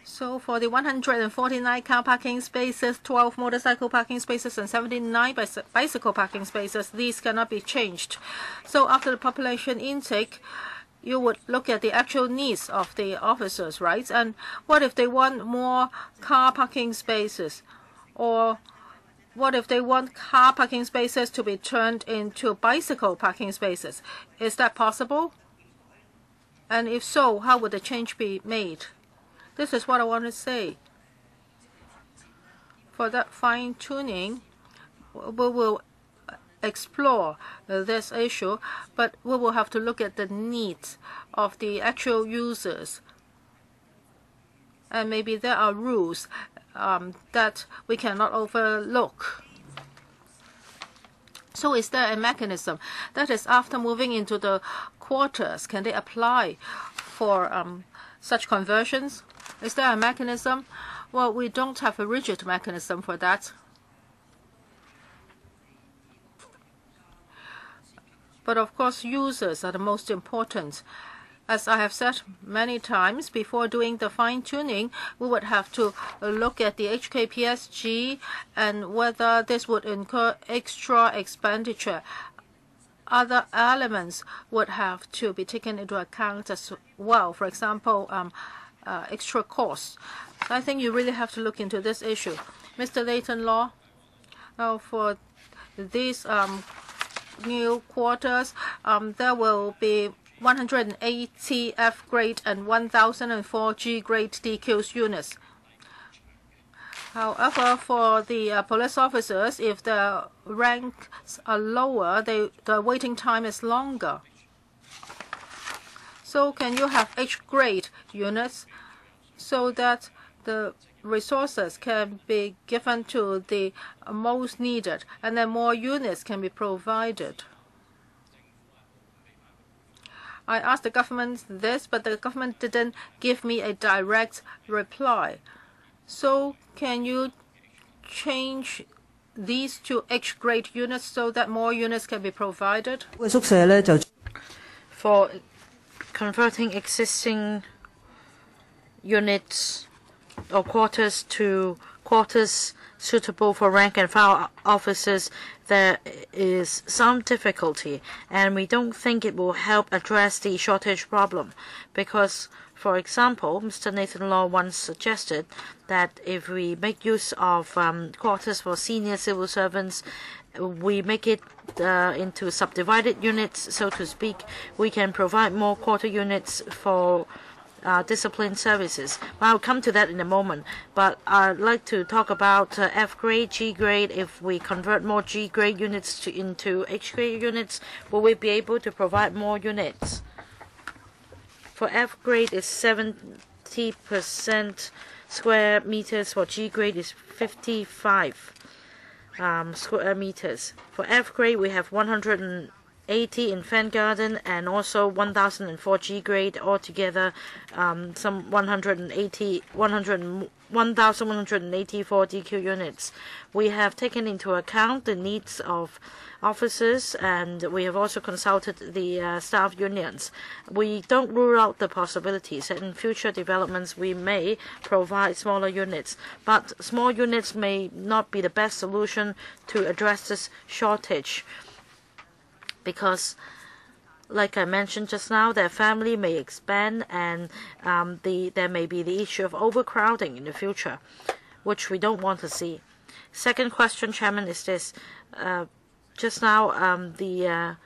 So for the 149 car parking spaces, 12 motorcycle parking spaces, and 79 bicycle parking spaces, these cannot be changed. So after the population intake, you would look at the actual needs of the officers, right? And what if they want more car parking spaces? Or what if they want car parking spaces to be turned into bicycle parking spaces? Is that possible? And if so, how would the change be made? This is what I want to say. For that fine-tuning, we will explore this issue, but we will have to look at the needs of the actual users. And maybe there are rules that we cannot overlook. So is there a mechanism that is after moving into the quarters, can they apply for such conversions? Is there a mechanism? Well, we don't have a rigid mechanism for that. But of course, users are the most important. As I have said many times, before doing the fine-tuning, we would have to look at the HKPSG and whether this would incur extra expenditure. Other elements would have to be taken into account as well. For example, extra costs. I think you really have to look into this issue. Mr. Leighton Law, now for these new quarters, there will be 180 F grade and 1,004 G grade DQs units. However, for the police officers, if the ranks are lower, the waiting time is longer. So can you have H-grade units so that the resources can be given to the most needed, and then more units can be provided? I asked the government this, but the government didn't give me a direct reply. So can you change these to H-grade units so that more units can be provided? For converting existing units or quarters to quarters suitable for rank and file officers, there is some difficulty, and we don't think it will help address the shortage problem. Because, for example, Mr. Nathan Law once suggested that if we make use of quarters for senior civil servants, we make it into subdivided units, so to speak, we can provide more quarter units for discipline services. Well, I'll come to that in a moment, but I'd like to talk about F-grade, G-grade. If we convert more G-grade units into H-grade units, will we be able to provide more units? For F-grade is 70% square meters, for G-grade is 55 square meters. For F-grade, we have 180 in Fen Garden and also 1,004 G-grade, altogether some 1,184 DQ units. We have taken into account the needs of officers, and we have also consulted the staff unions. We don't rule out the possibilities that in future developments we may provide smaller units, but small units may not be the best solution to address this shortage, because, like I mentioned just now, their family may expand, and there may be the issue of overcrowding in the future, which we don't want to see. Second question, Chairman, is this. Just now, the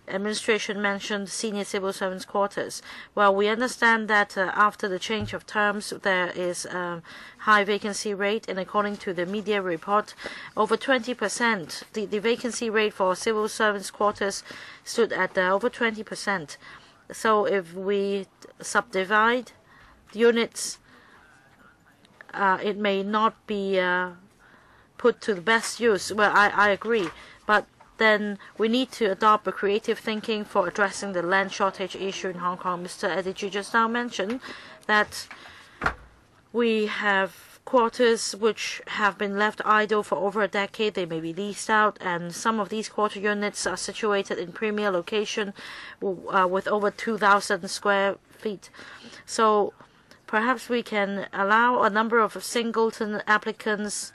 administration mentioned senior civil servants' quarters. Well, we understand that after the change of terms, there is a high vacancy rate, and according to the media report, over 20%. The vacancy rate for civil servants' quarters stood at over 20%. So if we subdivide units, it may not be put to the best use. Well, I agree, but then we need to adopt a creative thinking for addressing the land shortage issue in Hong Kong. Mr. Edici just now mentioned that we have quarters which have been left idle for over a decade. They may be leased out, and some of these quarter units are situated in premier location with over 2,000 square feet. So perhaps we can allow a number of singleton applicants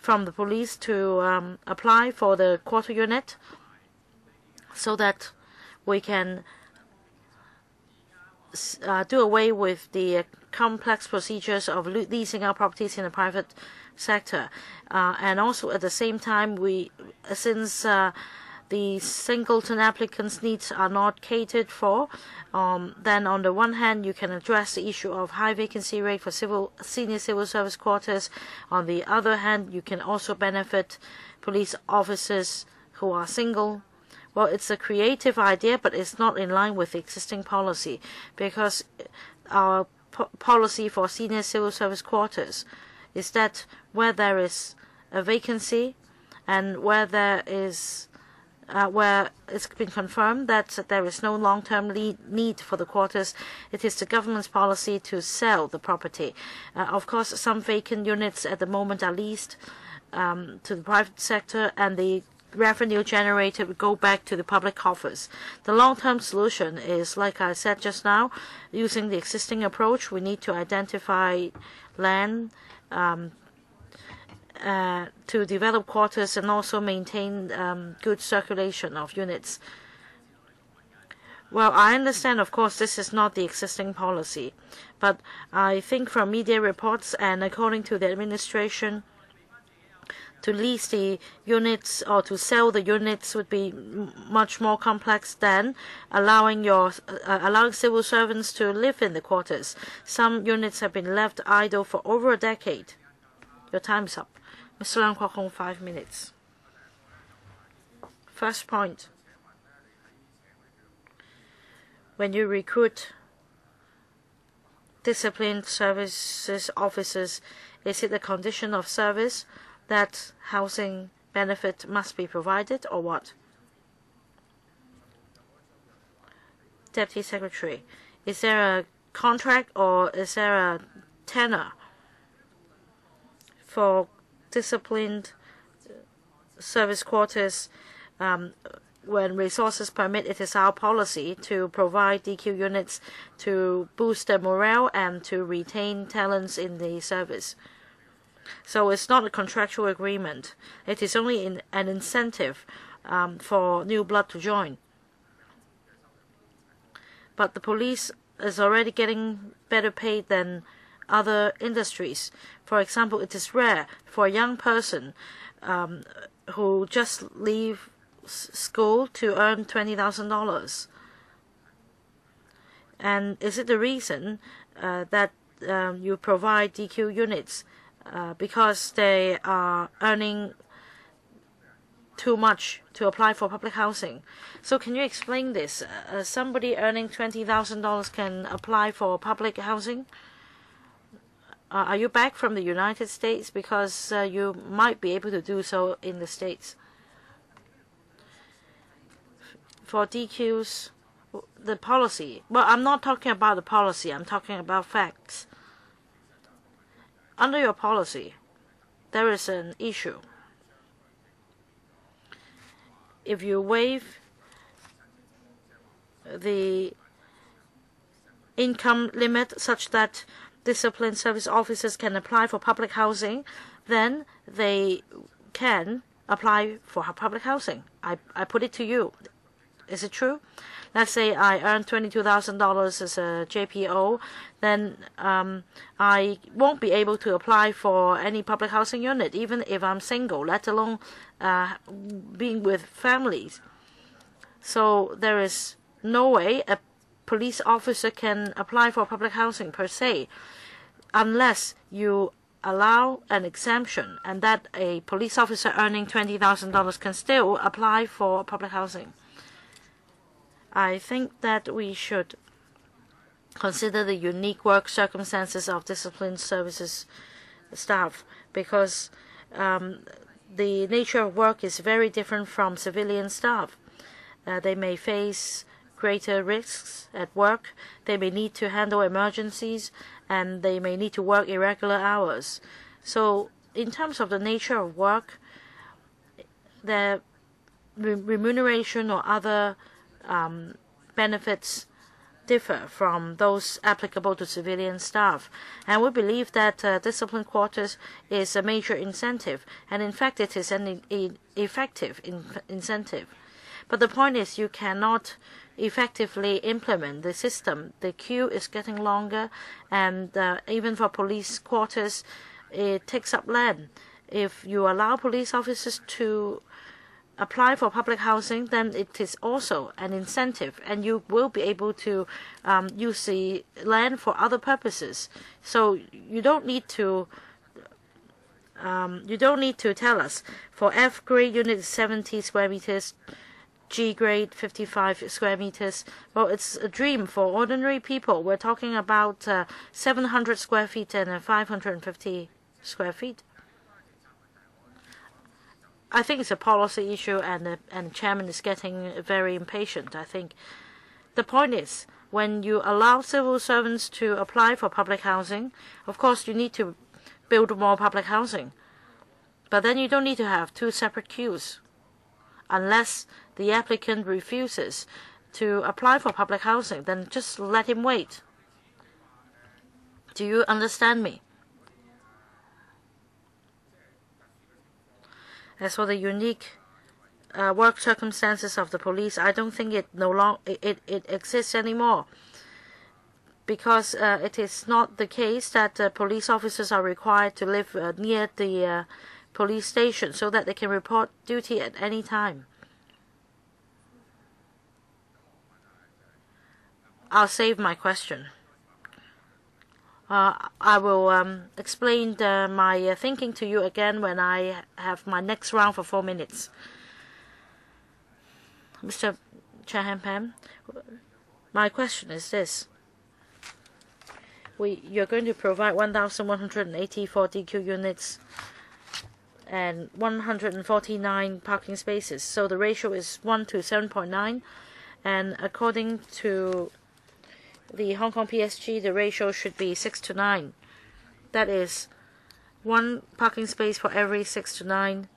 from the police to apply for the quarter unit, so that we can do away with the complex procedures of leasing out properties in the private sector. And also at the same time, since the singleton applicants' needs are not catered for, then on the one hand, you can address the issue of high vacancy rate for senior civil service quarters. On the other hand, you can also benefit police officers who are single. Well, it's a creative idea, but it's not in line with the existing policy, because our policy for senior civil service quarters is that where there is a vacancy and where there is where it's been confirmed that there is no long-term need for the quarters, it is the government's policy to sell the property. Of course, some vacant units at the moment are leased to the private sector, and the revenue generated would go back to the public coffers. The long-term solution is, like I said just now, using the existing approach. We need to identify land to develop quarters and also maintain good circulation of units. Well, I understand, of course, this is not the existing policy, but I think from media reports and according to the administration, to lease the units or to sell the units would be much more complex than allowing civil servants to live in the quarters. Some units have been left idle for over a decade. Your time is up. Mr. Leung Kwok Hong, 5 minutes. First point. When you recruit disciplined services officers, is it a condition of service that housing benefit must be provided, or what? Deputy Secretary, is there a contract or is there a tenor for disciplined service quarters? When resources permit, it is our policy to provide DQ units to boost their morale and to retain talents in the service. So it's not a contractual agreement. It is only an incentive for new blood to join. But the police is already getting better paid than other industries. For example, it is rare for a young person who just leave school to earn $20,000. And is it the reason that you provide DQ units because they are earning too much to apply for public housing? So can you explain this? Somebody earning $20,000 can apply for public housing? Are you back from the United States? Because you might be able to do so in the States. For DQs, the policy. Well, I'm not talking about the policy. I'm talking about facts. Under your policy, there is an issue. If you waive the income limit such that disciplined service officers can apply for public housing, then they can apply for public housing. I put it to you. Is it true? Let's say I earn $22,000 as a JPO, then I won't be able to apply for any public housing unit, even if I'm single, let alone being with families. So there is no way a police officer can apply for public housing per se, unless you allow an exemption, and that a police officer earning $20,000 can still apply for public housing. I think that we should consider the unique work circumstances of disciplined services staff, because the nature of work is very different from civilian staff. They may face greater risks at work, they may need to handle emergencies, and they may need to work irregular hours. So in terms of the nature of work, the remuneration or other benefits differ from those applicable to civilian staff. And we believe that discipline quarters is a major incentive, and in fact it is an effective incentive. But the point is, you cannot effectively implement the system. The queue is getting longer, and even for police quarters, it takes up land. If you allow police officers to apply for public housing, then it is also an incentive, and you will be able to use the land for other purposes. So you don't need to tell us for F grade unit 70 square meters, G grade 55 square meters. Well, it's a dream for ordinary people. We're talking about 700 square feet and 550 square feet. I think it's a policy issue, and the chairman is getting very impatient, I think. The point is, when you allow civil servants to apply for public housing, of course you need to build more public housing. But then you don't need to have two separate queues, unless the applicant refuses to apply for public housing. Then just let him wait. Do you understand me? As for the unique work circumstances of the police, I don't think it exists anymore, because it is not the case that police officers are required to live near the police station so that they can report duty at any time. I'll save my question. I will explain my thinking to you again when I have my next round for 4 minutes. Mr. Chairman, my question is this. You're going to provide 1,184 DQ units and 149 parking spaces. So the ratio is 1 to 7.9. And according to the Hong Kong PSG, the ratio should be 6 to 9. That is 1 parking space for every 6 to 9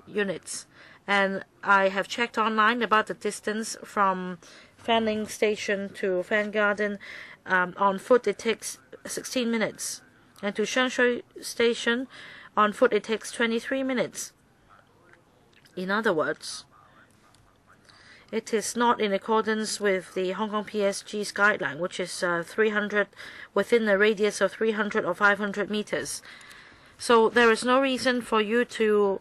units. And I have checked online about the distance from Fanling Station to Fan Garden. On foot, it takes 16 minutes. And to Shanshui Station, on foot, it takes 23 minutes. In other words, it is not in accordance with the Hong Kong PSG's guideline, which is 300 within a radius of 300 or 500 meters. So there is no reason for you to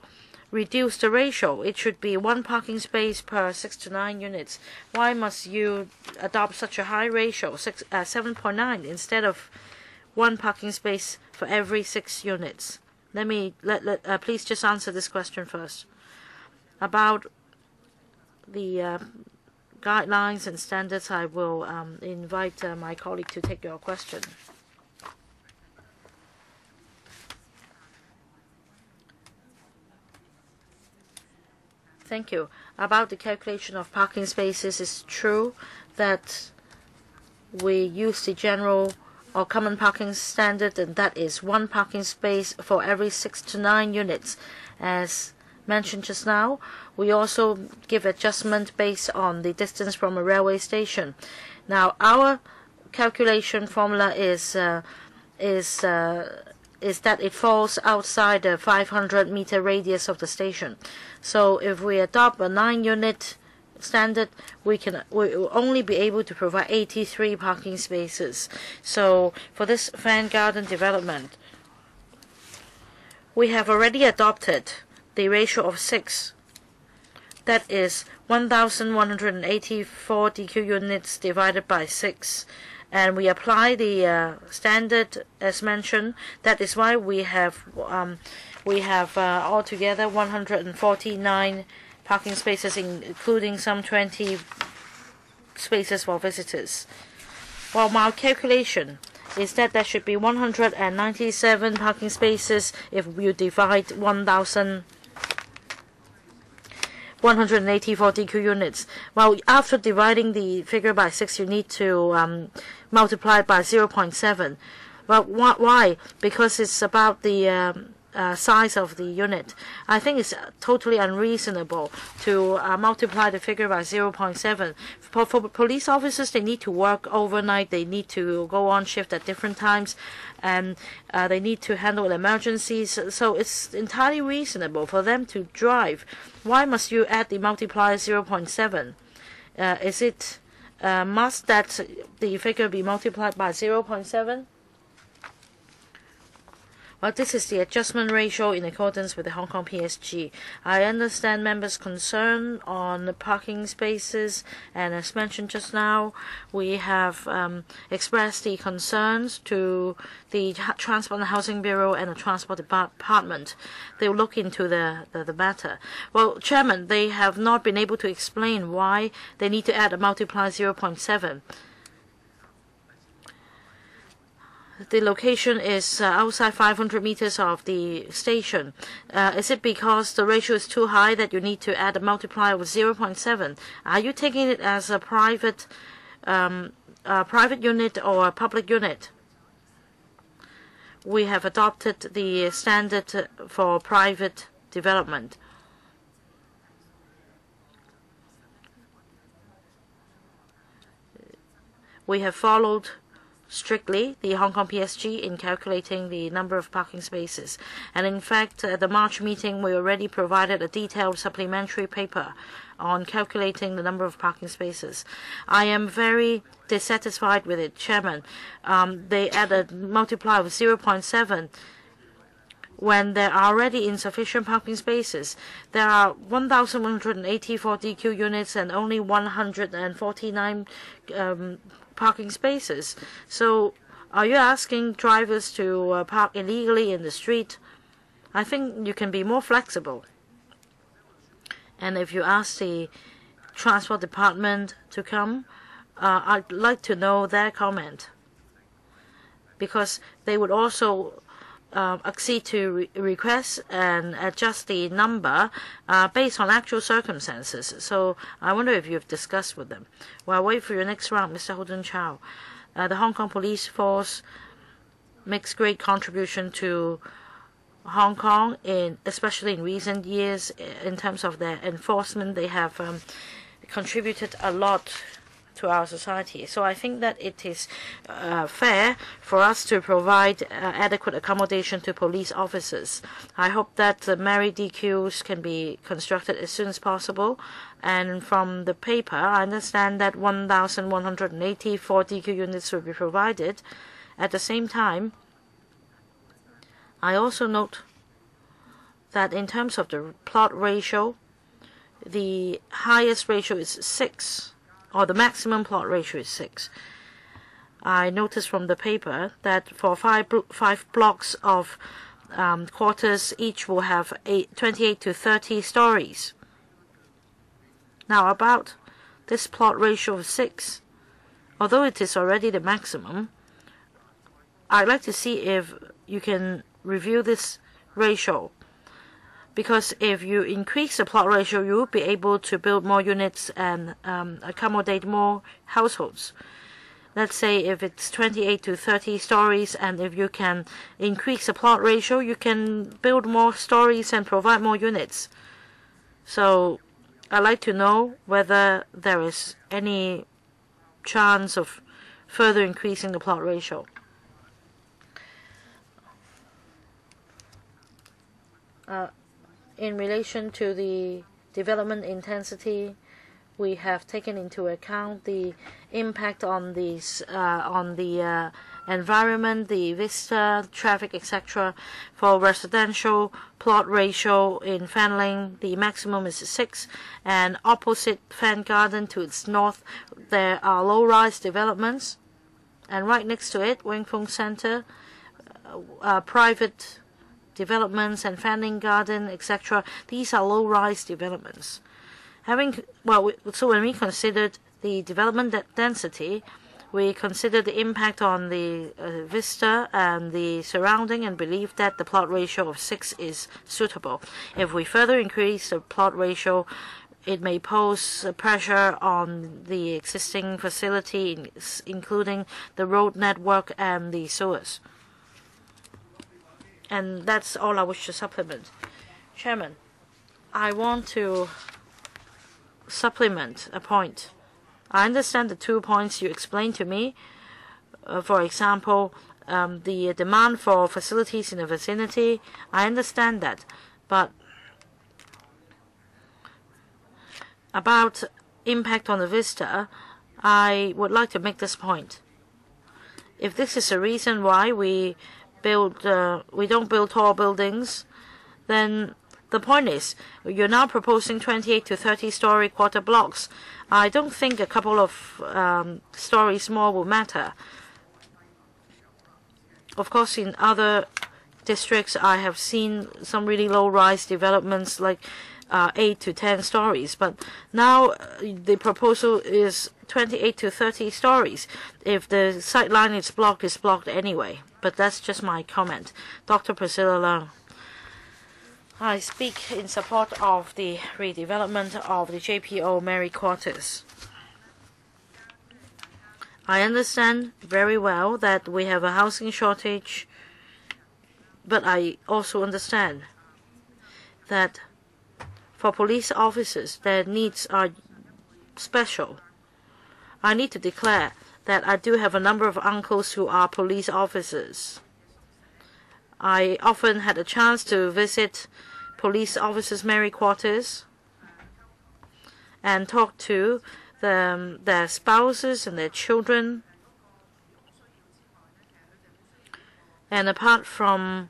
reduce the ratio. It should be 1 parking space per 6 to 9 units. Why must you adopt such a high ratio, 7.9, instead of 1 parking space for every 6 units? Please just answer this question first. About the guidelines and standards, I will invite my colleague to take your question. Thank you. About the calculation of parking spaces, it's true that we use the general or common parking standard, and that is 1 parking space for every 6 to 9 units. As mentioned just now, we also give adjustment based on the distance from a railway station. Now, our calculation formula is that it falls outside the 500-meter radius of the station. So if we adopt a 9-unit standard, we will only be able to provide 83 parking spaces. So for this Fan Garden development, we have already adopted the ratio of 6. That is 1,184 DQ units divided by 6. And we apply the standard as mentioned. That is why we have altogether 149 parking spaces, including some 20 spaces for visitors. Well, my calculation is that there should be 197 parking spaces if you divide 1,184 DQ units. Well, after dividing the figure by 6, you need to multiply it by 0.7. Well, why? Because it's about the size of the unit. I think it's totally unreasonable to multiply the figure by 0.7. For police officers, they need to work overnight. They need to go on shift at different times, and they need to handle emergencies. So it's entirely reasonable for them to drive. Why must you add the multiplier 0.7? Is it must that the figure be multiplied by 0.7? Well, this is the adjustment ratio in accordance with the Hong Kong PSG. I understand members' concern on the parking spaces, and as mentioned just now, we have expressed the concerns to the Transport and Housing Bureau and the Transport Department. They will look into the matter. Well, Chairman, they have not been able to explain why they need to add a multiplier 0.7. The location is outside 500 meters of the station. Is it because the ratio is too high that you need to add a multiplier with 0.7? Are you taking it as a private unit or a public unit? We have adopted the standard for private development. We have followed strictly the Hong Kong PSG in calculating the number of parking spaces. And in fact, at the March meeting, we already provided a detailed supplementary paper on calculating the number of parking spaces. I am very dissatisfied with it, Chairman. They added a multiplier of 0.7 when there are already insufficient parking spaces. There are 1,184 DQ units and only 149 parking spaces. So Are you asking drivers to park illegally in the street? I think you can be more flexible. And if you ask the Transport Department to come, I'd like to know their comment, because they would also accede to requests and adjust the number based on actual circumstances. So I wonder if you've discussed with them. Well, wait for your next round, Mr. Holden Chow. The Hong Kong Police Force makes great contribution to Hong Kong, especially in recent years. In terms of their enforcement, they have contributed a lot to our society. So I think that it is fair for us to provide adequate accommodation to police officers. I hope that the merit DQs can be constructed as soon as possible. And from the paper, I understand that 1,184 DQ units will be provided. At the same time, I also note that in terms of the plot ratio, the highest ratio is 6, or the maximum plot ratio is 6. I noticed from the paper that for five blocks of quarters, each will have 28 to 30 stories. Now, about this plot ratio of 6, although it is already the maximum, I'd like to see if you can review this ratio. Because if you increase the plot ratio, you will be able to build more units and accommodate more households. Let's say if it's 28 to 30 stories, and if you can increase the plot ratio, you can build more stories and provide more units. So I'd like to know whether there is any chance of further increasing the plot ratio. In relation to the development intensity, we have taken into account the impact on the environment, the vista, traffic, etc. For residential plot ratio in Fanling, the maximum is 6, and opposite Fan Garden to its north, there are low-rise developments, and right next to it, Wing Fung Center, private developments and Fanning Garden, etc. These are low-rise developments. So when we considered the development density, we considered the impact on the vista and the surrounding, and believe that the plot ratio of 6 is suitable. If we further increase the plot ratio, it may pose pressure on the existing facility, including the road network and the sewers. And that's all I wish to supplement. Chairman, I want to supplement a point. I understand the 2 points you explained to me. For example, the demand for facilities in the vicinity. I understand that. But about impact on the vista, I would like to make this point. If this is a reason why we don't build tall buildings, then the point is, you're now proposing 28 to 30-story quarter blocks. I don't think a couple of stories more will matter. Of course, in other districts, I have seen some really low-rise developments like 8 to 10 stories. But now the proposal is 28 to 30 stories. If the sight line is blocked, it's blocked anyway. But that's just my comment. Dr. Priscilla Leung. I speak in support of the redevelopment of the JPO Mary Quarters. I understand very well that we have a housing shortage, but I also understand that for police officers, their needs are special. I need to declare that I do have a number of uncles who are police officers. I often had a chance to visit police officers' Mary Quarters and talk to their spouses and their children. And apart from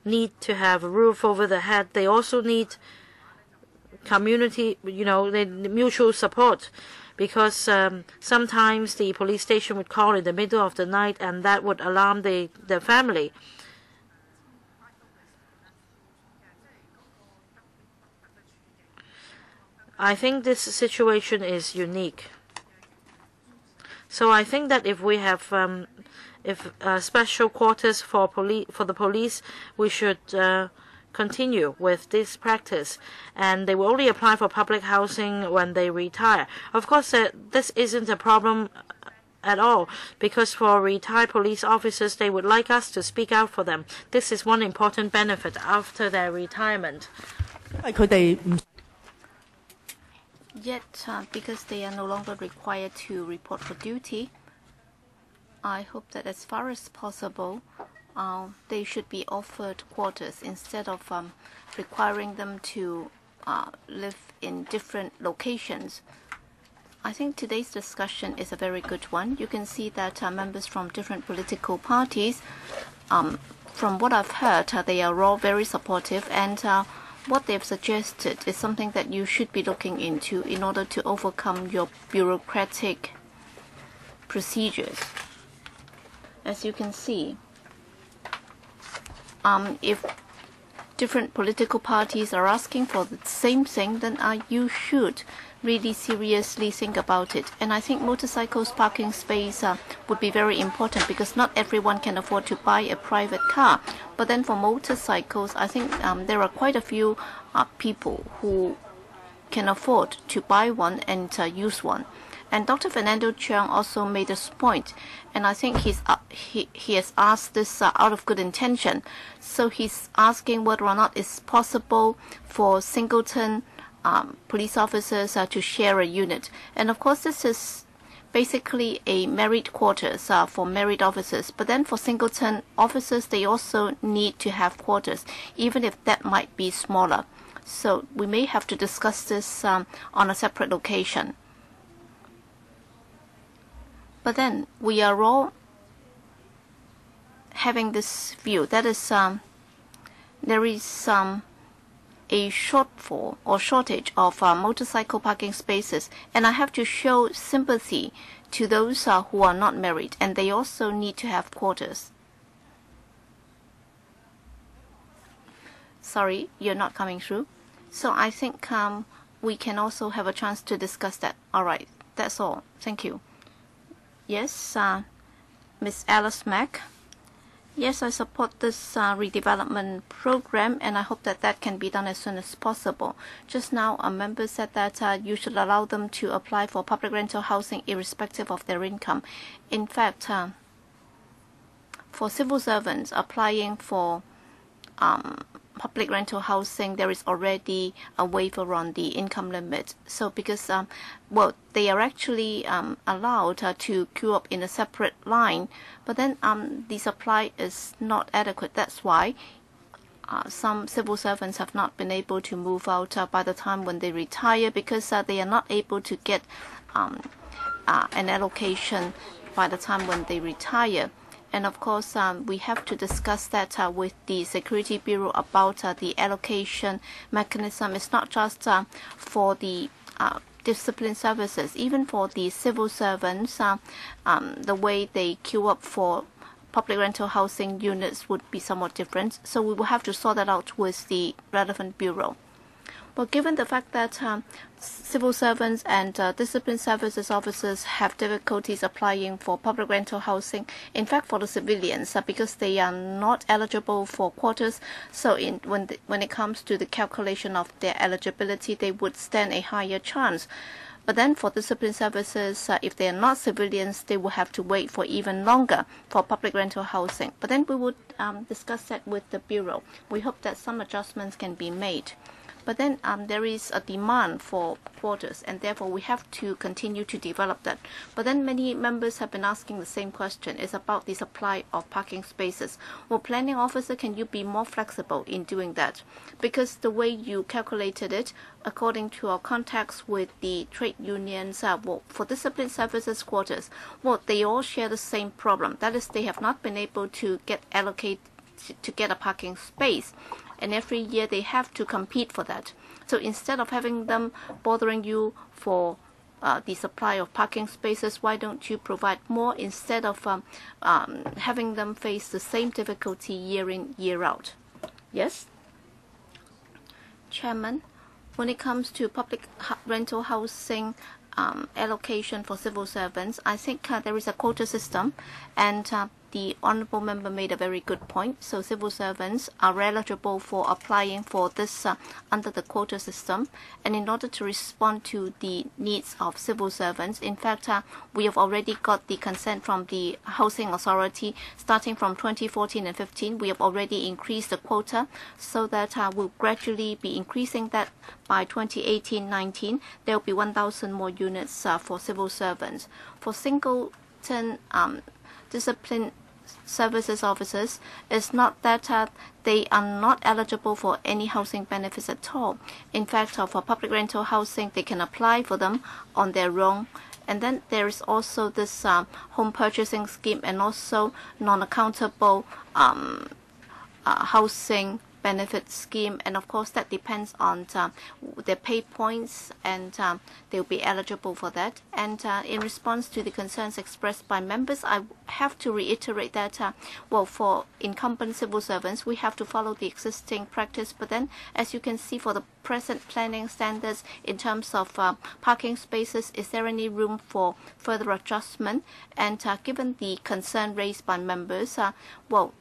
need to have a roof over their head, they also need community, they need mutual support. because sometimes the police station would call in the middle of the night, and that would alarm the family. I think this situation is unique. So I think that if we have special quarters for the police, we should continue with this practice, and they will only apply for public housing when they retire. Of course, this isn't a problem at all, because for retired police officers, they would like us to speak out for them. This is one important benefit after their retirement. Yet, because they are no longer required to report for duty, I hope that as far as possible, they should be offered quarters instead of requiring them to live in different locations. I think today's discussion is a very good one. You can see that members from different political parties, from what I've heard, they are all very supportive, and what they've suggested is something that you should be looking into in order to overcome your bureaucratic procedures. As you can see, if different political parties are asking for the same thing, then you should really seriously think about it. And I think motorcycles parking space would be very important, because not everyone can afford to buy a private car. But then for motorcycles, I think there are quite a few people who can afford to buy one and use one. And Dr. Fernando Cheung also made this point, and I think he has asked this out of good intention. So he's asking whether or not it's possible for singleton police officers to share a unit. And of course, this is basically a married quarters for married officers. But then for singleton officers, they also need to have quarters, even if that might be smaller. So we may have to discuss this on a separate occasion. But then we are all having this view. That is, there is a shortfall or shortage of motorcycle parking spaces, and I have to show sympathy to those who are not married, and they also need to have quarters. Sorry, you're not coming through. So I think we can also have a chance to discuss that. All right, that's all. Thank you. Yes, Miss Alice Mack. Yes, I support this redevelopment program, and I hope that that can be done as soon as possible. Just now, a member said that you should allow them to apply for public rental housing irrespective of their income. In fact, for civil servants applying for public rental housing, there is already a waiver on the income limit. So because, well, they are actually allowed to queue up in a separate line, but then the supply is not adequate. That's why some civil servants have not been able to move out by the time when they retire, because they are not able to get an allocation by the time when they retire. And of course, we have to discuss that with the Security Bureau about the allocation mechanism. It's not just for the discipline services, even for the civil servants, the way they queue up for public rental housing units would be somewhat different. So we will have to sort that out with the relevant bureau. But given the fact that civil servants and discipline services officers have difficulties applying for public rental housing, in fact for the civilians, because they are not eligible for quarters, so when it comes to the calculation of their eligibility, they would stand a higher chance. But then for discipline services, if they are not civilians, they will have to wait for even longer for public rental housing. But then we would discuss that with the Bureau. We hope that some adjustments can be made. But then there is a demand for quarters, and therefore we have to continue to develop that. But then many members have been asking the same question. It's about the supply of parking spaces. Well, planning officer, can you be more flexible in doing that? Because the way you calculated it, according to our contacts with the trade unions, well, for discipline services quarters, well, they all share the same problem. That is, they have not been able to get allocated to get a parking space. And every year they have to compete for that. So instead of having them bothering you for the supply of parking spaces, why don't you provide more instead of having them face the same difficulty year in, year out? Yes? Chairman, when it comes to public rental housing allocation for civil servants, I think there is a quota system, and the honourable member made a very good point. So civil servants are eligible for applying for this under the quota system. And in order to respond to the needs of civil servants, in fact, we have already got the consent from the Housing Authority. Starting from 2014 and 15, we have already increased the quota, so that we'll gradually be increasing that by 2018-19. There will be 1,000 more units for civil servants. For singleton discipline services officers, it's not that they are not eligible for any housing benefits at all. In fact, for public rental housing, they can apply for them on their own. And then there is also this home purchasing scheme, and also non-accountable housing benefit scheme, and of course that depends on their pay points, and they'll be eligible for that. And in response to the concerns expressed by members, I have to reiterate that well, for incumbent civil servants, we have to follow the existing practice, but then as you can see, for the present planning standards in terms of parking spaces, is there any room for further adjustment? And given the concern raised by members, well,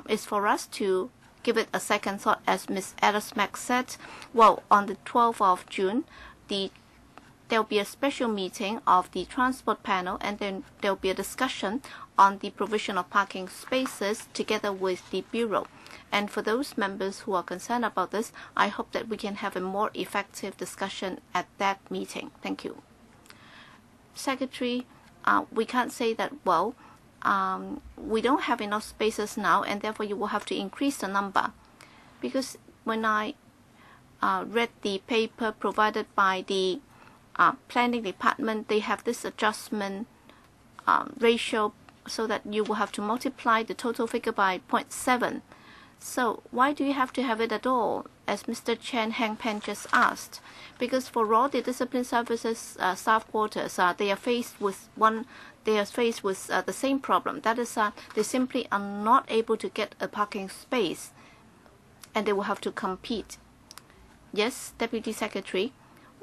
it's for us to give it a second thought. As Ms. Alice Mack said, well, on the 12th of June, there will be a special meeting of the transport panel, and then there will be a discussion on the provision of parking spaces together with the Bureau. And for those members who are concerned about this, I hope that we can have a more effective discussion at that meeting. Thank you. Secretary, we can't say that, well, we don't have enough spaces now, and therefore you will have to increase the number. Because when I read the paper provided by the planning department, they have this adjustment ratio, so that you will have to multiply the total figure by 0.7. So why do you have to have it at all, as Mr. Chen Hengpen just asked? Because for all the discipline services staff quarters, they are faced with the same problem. That is, they simply are not able to get a parking space, and they will have to compete. Yes, Deputy Secretary.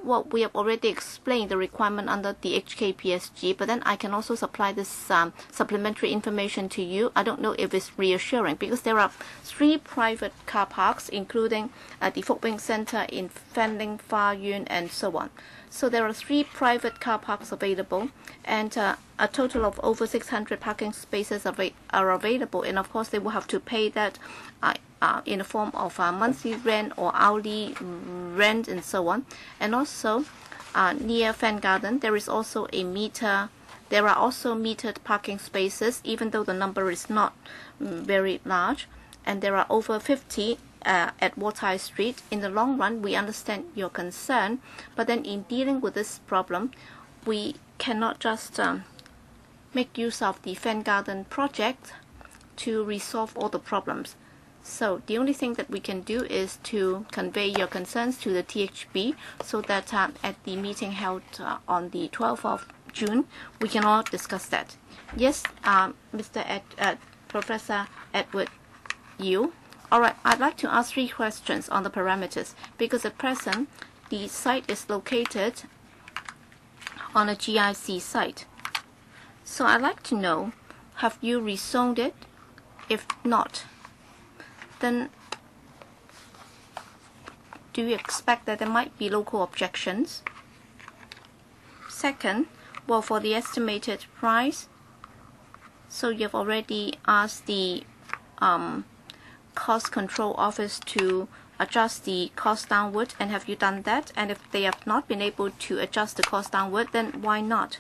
Well, we have already explained the requirement under the HKPSG, but then I can also supply this supplementary information to you. I don't know if it's reassuring, because there are 3 private car parks, including the Phúc Bình Center in Fanling, Fa Yuen, and so on. So there are 3 private car parks available, and a total of over 600 parking spaces are available. And of course, they will have to pay that in the form of monthly rent or hourly rent, and so on. And also, near Fan Garden, there is also a meter. There are also metered parking spaces, even though the number is not very large. And there are over 50 at Watai Street. In the long run, we understand your concern, but then in dealing with this problem, we cannot just make use of the Fan Garden project to resolve all the problems. So the only thing that we can do is to convey your concerns to the THB, so that at the meeting held on the 12th of June, we can all discuss that. Yes, Professor Edward Yu. All right, I'd like to ask 3 questions on the parameters, because at present, the site is located on a GIC site. So I'd like to know, have you rezoned it? If not, then do you expect that there might be local objections? Second, well, for the estimated price, so you've already asked the cost control office to adjust the cost downward, and have you done that? And if they have not been able to adjust the cost downward, then why not?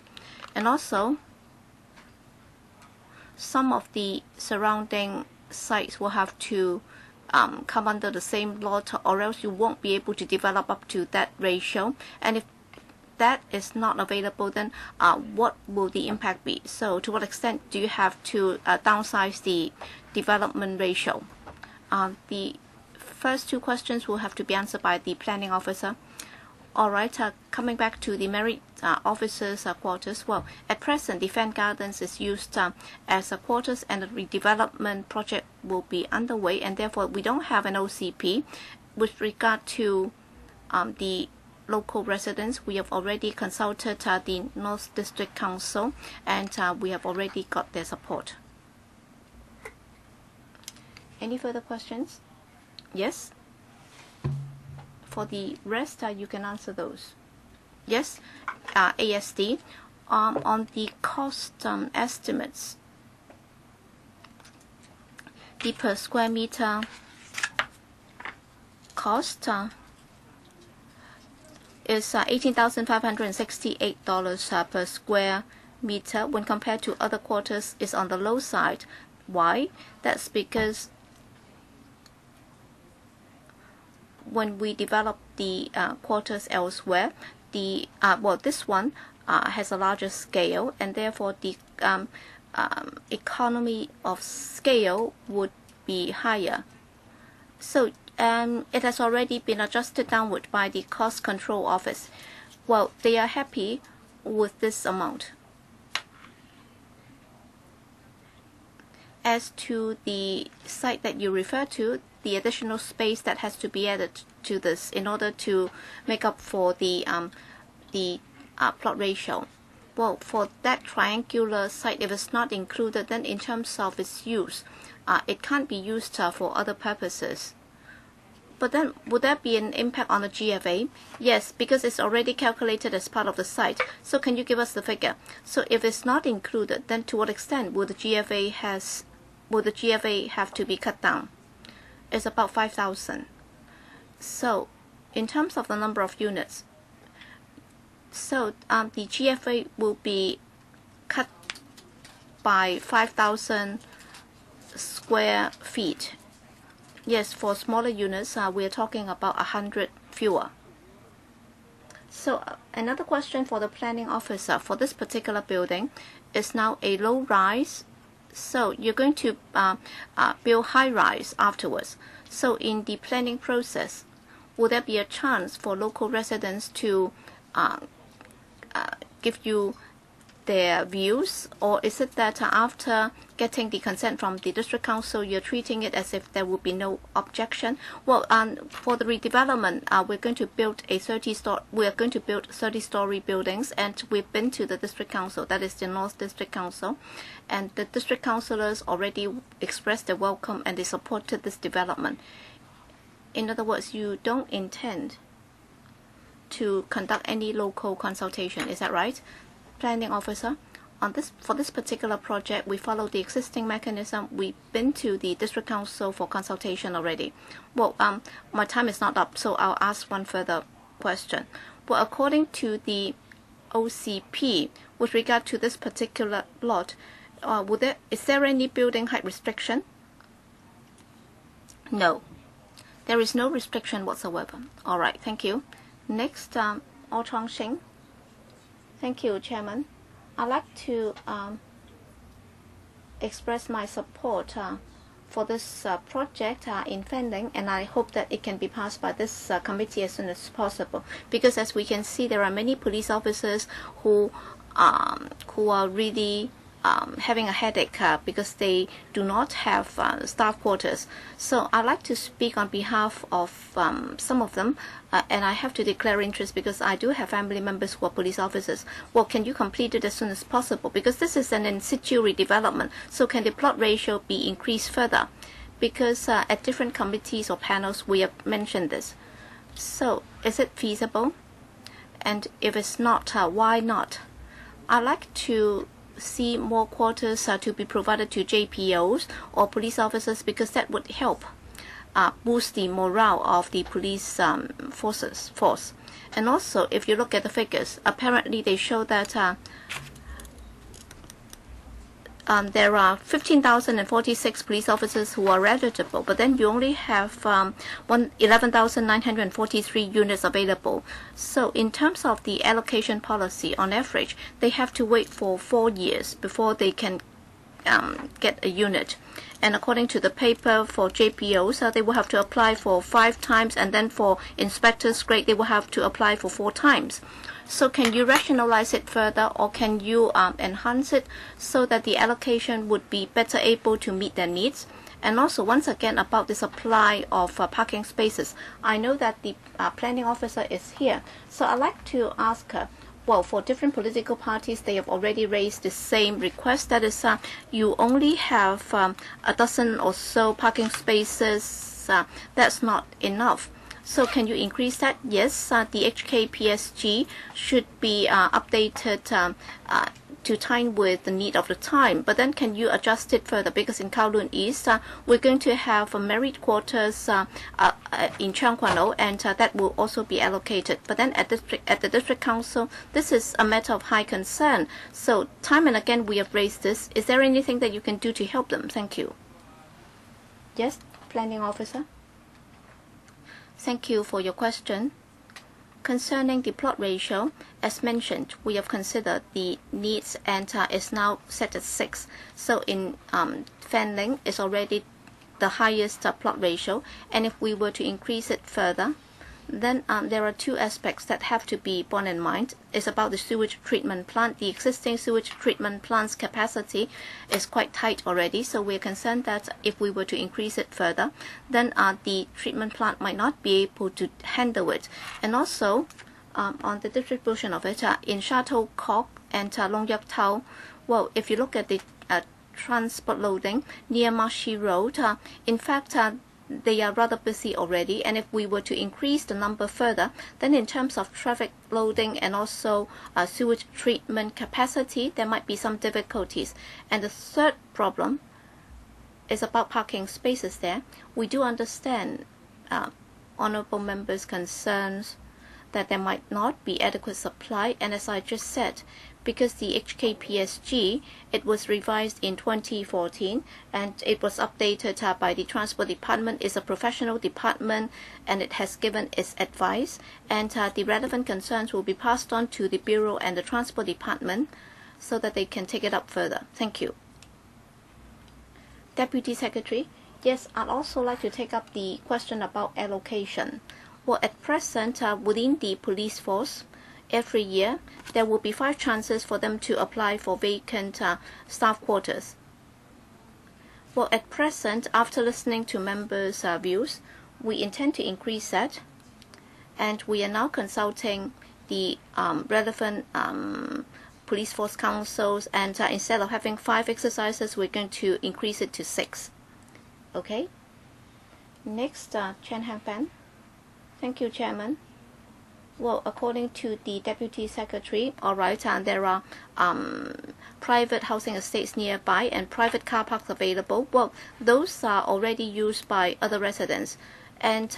And also, some of the surrounding sites will have to come under the same law, or else you won't be able to develop up to that ratio. And if that is not available, then what will the impact be? So to what extent do you have to downsize the development ratio? The first 2 questions will have to be answered by the planning officer. All right, coming back to the merit officers' quarters. Well, at present, the Fan Gardens is used as a quarters, and the redevelopment project will be underway, and therefore we don't have an OCP. With regard to the local residents, we have already consulted the North District Council, and we have already got their support. Any further questions? Yes? For the rest, you can answer those. Yes, ASD. On the cost estimates, the per square meter cost is $18,568 per square meter. When compared to other quarters, is on the low side. Why? That's because when we develop the quarters elsewhere, the this one has a larger scale, and therefore the economy of scale would be higher. So it has already been adjusted downward by the Cost Control Office. Well, they are happy with this amount. As to the site that you refer to, the additional space that has to be added to this in order to make up for the plot ratio. Well, for that triangular site, if it's not included, then in terms of its use, it can't be used for other purposes. But then, would there be an impact on the GFA? Yes, because it's already calculated as part of the site. So can you give us the figure? So if it's not included, then to what extent will the GFA have to be cut down? It's about 5,000. So, in terms of the number of units, so the GFA will be cut by 5,000 square feet. Yes, for smaller units, we are talking about 100 fewer. So another question for the planning officer for this particular building is now a low rise. So you're going to build high rise afterwards. So in the planning process, will there be a chance for local residents to give you their views, or is it that after getting the consent from the district council, you're treating it as if there would be no objection? Well, for the redevelopment, we're going to build 30-story buildings, and we've been to the district council, that is the North District Council, and the district councillors already expressed their welcome and they supported this development. In other words, you don't intend to conduct any local consultation, is that right? Planning officer, for this particular project, we follow the existing mechanism. We've been to the district council for consultation already. Well, my time is not up, so I'll ask one further question. Well, according to the OCP, with regard to this particular lot, is there any building height restriction? No, there is no restriction whatsoever. All right, thank you. Next, Au Chong Shing. Thank you, Chairman. I'd like to express my support for this project in Fanling, and I hope that it can be passed by this committee as soon as possible. Because as we can see, there are many police officers who are really having a headache because they do not have staff quarters. So I'd like to speak on behalf of some of them, and I have to declare interest because I do have family members who are police officers. Well, can you complete it as soon as possible? Because this is an in situ redevelopment, so can the plot ratio be increased further? Because at different committees or panels we have mentioned this. So is it feasible? And if it's not, why not? I'd like to see more quarters to be provided to JPOs or police officers, because that would help boost the morale of the police force. And also, if you look at the figures, apparently they show that there are 15,046 police officers who are eligible, but then you only have 11,943 units available. So in terms of the allocation policy, on average, they have to wait for 4 years before they can get a unit. And according to the paper for JPOs, they will have to apply for 5 times, and then for inspectors grade, they will have to apply for 4 times. So can you rationalize it further, or can you enhance it so that the allocation would be better able to meet their needs? And also, once again, about the supply of parking spaces. I know that the planning officer is here, so I'd like to ask her, well, for different political parties, they have already raised the same request. That is, you only have a dozen or so parking spaces. That's not enough. So can you increase that? Yes, the HKPSG should be updated to time with the need of the time. But then can you adjust it further? Because in Kowloon East, we're going to have married quarters in Cheung Kwan O, and that will also be allocated. But then at the district council, this is a matter of high concern. So time and again we have raised this. Is there anything that you can do to help them? Thank you. Yes, planning officer. Thank you for your question. Concerning the plot ratio, as mentioned, we have considered the needs, and is now set at 6. So in Fanling is already the highest plot ratio, and if we were to increase it further, then there are 2 aspects that have to be borne in mind. It's about the sewage treatment plant. The existing sewage treatment plant's capacity is quite tight already, so we're concerned that if we were to increase it further, then the treatment plant might not be able to handle it. And also, on the distribution of it, in Chateau Kok and Long Yak Tau, well, if you look at the transport loading near Marshy Road, in fact, they are rather busy already, and if we were to increase the number further, then in terms of traffic loading and also sewage treatment capacity, there might be some difficulties. And the third problem is about parking spaces there. We do understand honorable members' concerns that there might not be adequate supply, and as I just said, because the HKPSG, it was revised in 2014 and it was updated by the Transport Department. It's a professional department and it has given its advice, and the relevant concerns will be passed on to the Bureau and the Transport Department so that they can take it up further. Thank you. Deputy Secretary, yes, I'd also like to take up the question about allocation. Well, at present, within the police force, every year, there will be 5 chances for them to apply for vacant staff quarters. Well, at present, after listening to members' views, we intend to increase that, and we are now consulting the relevant police force councils, and instead of having 5 exercises, we're going to increase it to 6. Okay? Next, Chen Hang-pan. Thank you, Chairman. Well, according to the Deputy Secretary, all right, there are private housing estates nearby and private car parks available. Well, those are already used by other residents. And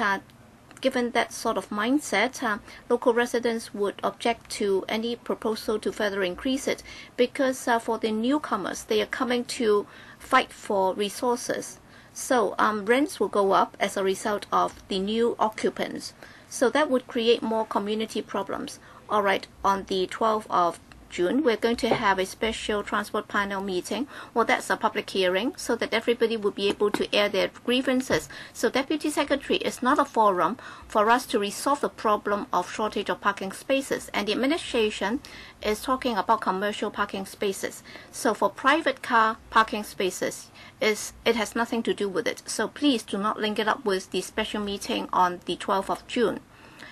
given that sort of mindset, local residents would object to any proposal to further increase it, because for the newcomers, they are coming to fight for resources. So rents will go up as a result of the new occupants. So that would create more community problems. All right, on the 12th of June, we're going to have a special transport panel meeting. Well, that's a public hearing so that everybody will be able to air their grievances. So Deputy Secretary, is not a forum for us to resolve the problem of shortage of parking spaces. And the administration is talking about commercial parking spaces. So for private car parking spaces, it has nothing to do with it. So please do not link it up with the special meeting on the 12th of June.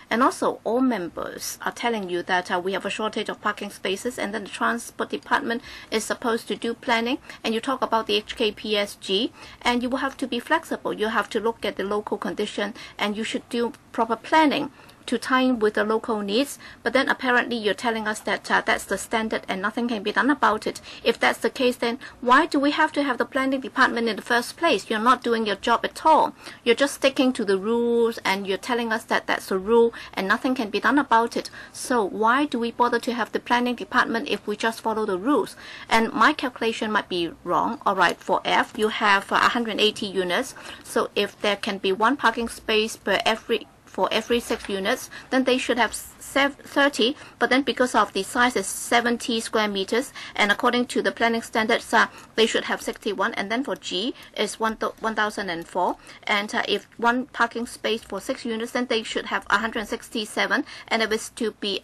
And also, all members are telling you that we have a shortage of parking spaces, and then the Transport Department is supposed to do planning, and you talk about the HKPSG, and you will have to be flexible. You have to look at the local condition, and you should do proper planning to time with the local needs. But then apparently you're telling us that that's the standard and nothing can be done about it. If that's the case, then why do we have to have the planning department in the first place? You're not doing your job at all. You're just sticking to the rules, and you're telling us that that's a rule and nothing can be done about it. So why do we bother to have the planning department if we just follow the rules? And my calculation might be wrong. All right, for F, you have 180 units. So if there can be 1 parking space per every for every 6 units, then they should have 30, but then because of the size is 70 square meters, and according to the planning standards, they should have 61, and then for G is 1004, and if one parking space for 6 units, then they should have 167, and if it's to be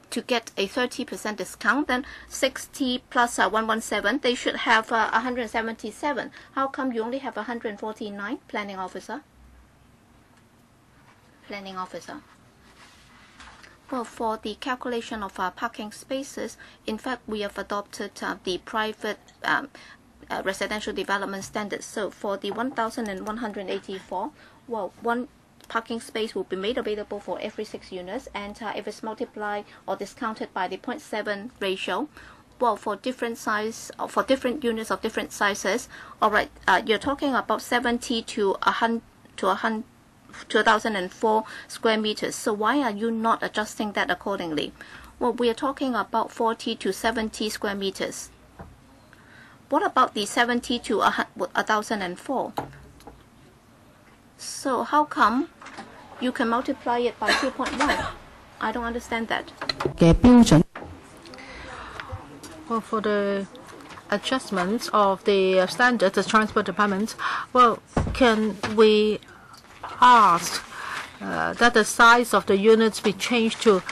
to get a 30% discount, then 60 plus 117, they should have 177. How come you only have 149, planning officer? Planning officer. Well, for the calculation of parking spaces, in fact, we have adopted the private residential development standards. So for the 1,184, well, one parking space will be made available for every 6 units, and if it's multiplied or discounted by the 0.7 ratio, well, for different size, or for different units of different sizes, all right, you're talking about 70 to 1,004 square meters. So why are you not adjusting that accordingly? Well, we are talking about 40 to 70 square meters. What about the 70 to 1,004? So how come you can multiply it by 2.1? I don't understand that. Well, for the adjustment of the standards, the Transport Department, well, can we ask that the size of the units be changed to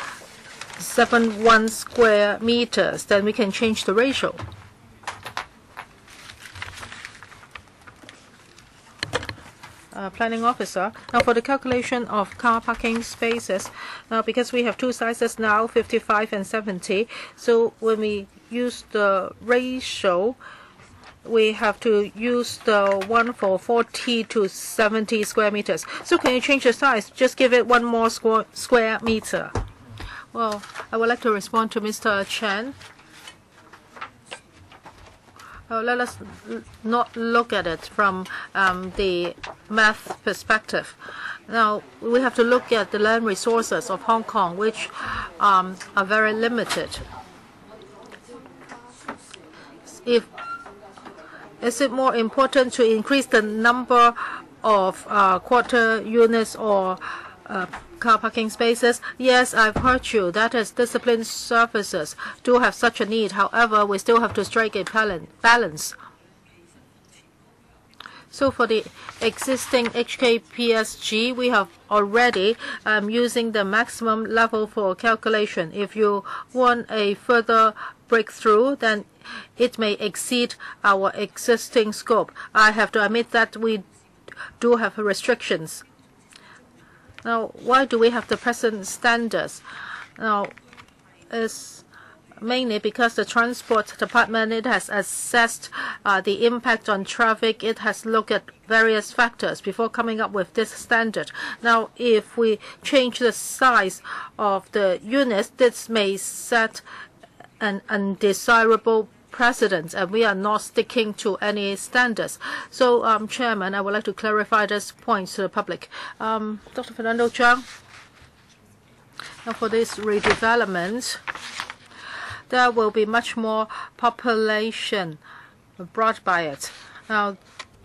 71 square meters? Then we can change the ratio. Planning officer. Now for the calculation of car parking spaces, now because we have 2 sizes now, 55 and 70, so when we use the ratio, we have to use the one for 40 to 70 square meters. So can you change the size? Just give it 1 more square meter. Well, I would like to respond to Mr. Chen. Let us not look at it from the math perspective. Now, we have to look at the land resources of Hong Kong, which are very limited. Is it more important to increase the number of quarter units or car parking spaces? Yes, I've heard you. That is, discipline services do have such a need. However, we still have to strike a balance. So for the existing HKPSG, we have already using the maximum level for calculation. If you want a further breakthrough, then it may exceed our existing scope. I have to admit that we do have restrictions. Now, why do we have the present standards? Now, it's mainly because the Transport Department, it has assessed the impact on traffic. It has looked at various factors before coming up with this standard. Now, if we change the size of the units, this may set an undesirable precedent, and we are not sticking to any standards. So, Chairman, I would like to clarify this point to the public. Dr. Fernando Zhang, now for this redevelopment, there will be much more population brought by it. Now,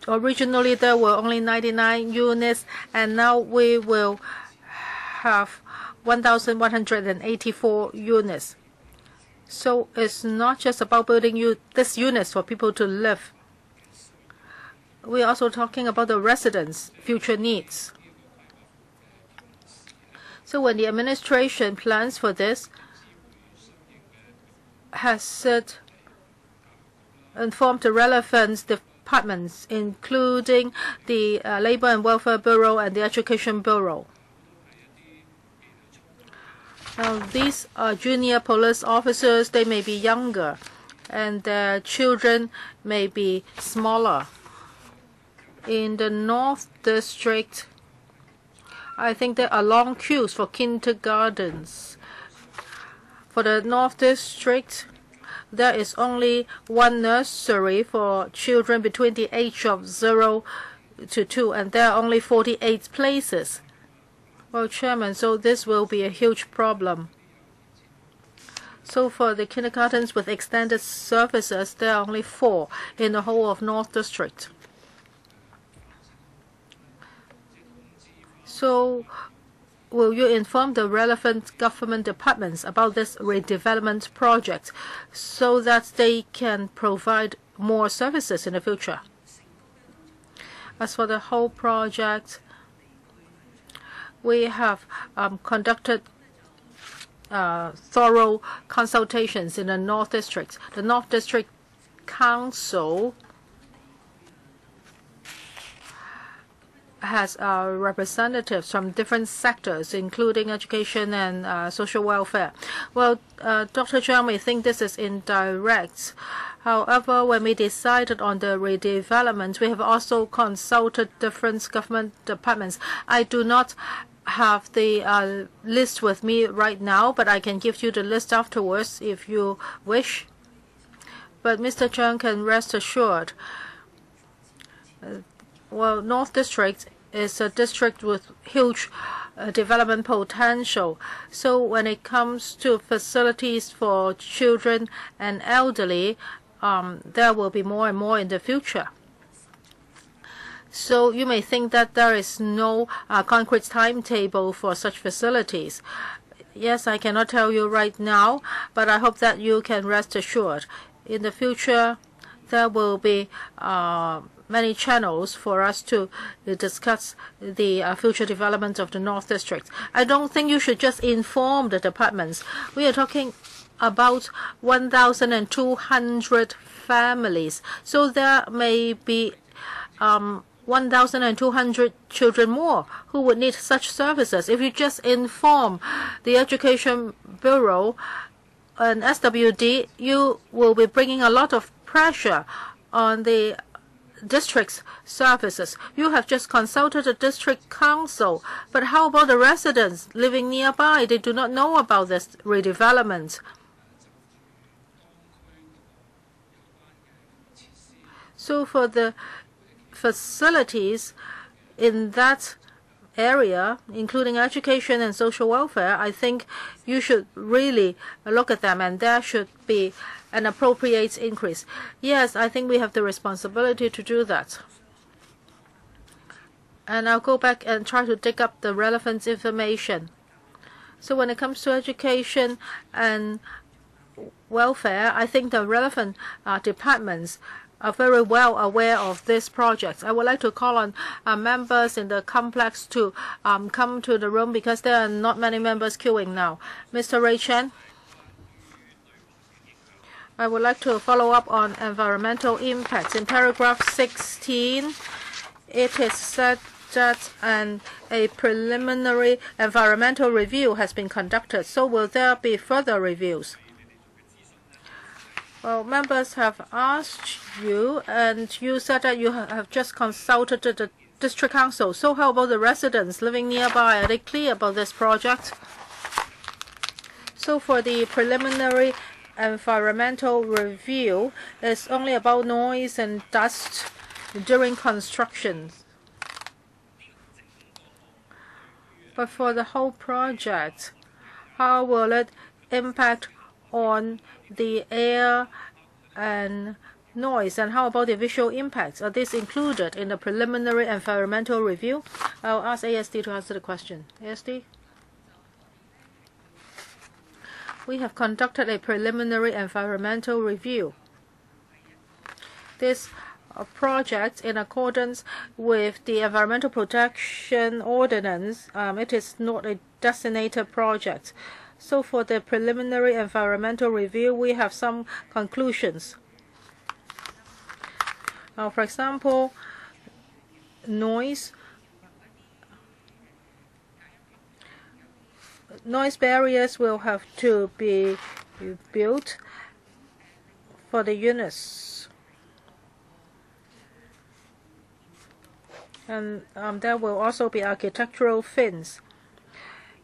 originally there were only 99 units, and now we will have 1,184 units. So it's not just about building these units for people to live. We're also talking about the residents' future needs. So when the administration plans for this, has it informed the relevant departments, including the Labor and Welfare Bureau and the Education Bureau? Now, these are junior police officers. They may be younger, and their children may be smaller. In the North District, I think there are long queues for kindergartens. For the North District, there is only 1 nursery for children between the age of 0 to 2, and there are only 48 places. Well, Chairman, so this will be a huge problem. So for the kindergartens with extended services, there are only 4 in the whole of North District. So will you inform the relevant government departments about this redevelopment project so that they can provide more services in the future? As for the whole project, we have conducted thorough consultations in the North District. The North District Council has representatives from different sectors, including education and social welfare. Well, Dr. Zhang may think this is indirect. However, when we decided on the redevelopment, we have also consulted different government departments. I do not have the list with me right now, but I can give you the list afterwards if you wish. But Mr. Zhang can rest assured. Well, North District is a district with huge development potential. So when it comes to facilities for children and elderly, there will be more and more in the future. So you may think that there is no concrete timetable for such facilities. Yes, I cannot tell you right now, but I hope that you can rest assured. In the future, there will be many channels for us to discuss the future development of the North District. I don't think you should just inform the departments. We are talking about 1,200 families. So there may be 1,200 children more who would need such services. If you just inform the Education Bureau and SWD, you will be bringing a lot of pressure on the district's services. You have just consulted the district council, but how about the residents living nearby? They do not know about this redevelopment. So for the facilities in that area, including education and social welfare, I think you should really look at them, and there should be an appropriate increase. Yes, I think we have the responsibility to do that. And I'll go back and try to dig up the relevant information. So when it comes to education and welfare, I think the relevant departments are very well aware of this project. I would like to call on members in the complex to come to the room because there are not many members queuing now. Mr. Ray Chen, I would like to follow up on environmental impacts. In paragraph 16, it is said that a preliminary environmental review has been conducted. So will there be further reviews? Well, members have asked you, and you said that you have just consulted the district council. So how about the residents living nearby? Are they clear about this project? So for the preliminary environmental review, it's only about noise and dust during construction. But for the whole project, how will it impact on the air and noise, and how about the visual impacts? Are these included in the preliminary environmental review? I'll ask ASD to answer the question. ASD? We have conducted a preliminary environmental review. This project, in accordance with the Environmental Protection Ordinance, it is not a designated project. So for the preliminary environmental review, we have some conclusions. For example, noise barriers will have to be built for the units. And there will also be architectural fins.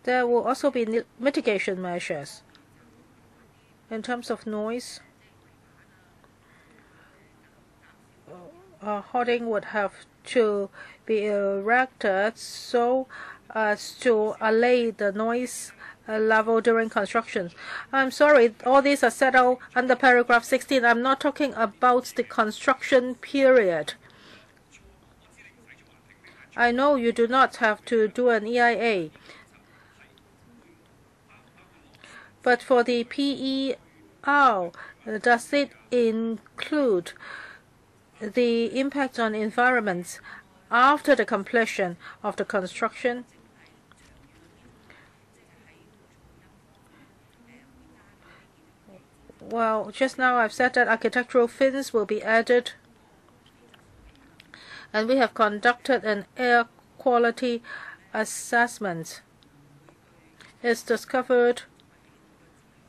There will also be mitigation measures. In terms of noise, hoarding would have to be erected so as to allay the noise level during construction. I'm sorry, all these are set out under paragraph 16. I'm not talking about the construction period. I know you do not have to do an EIA. But for the PER, does it include the impact on environment after the completion of the construction? Well, just now I've said that architectural fins will be added, and we have conducted an air quality assessment. It's discovered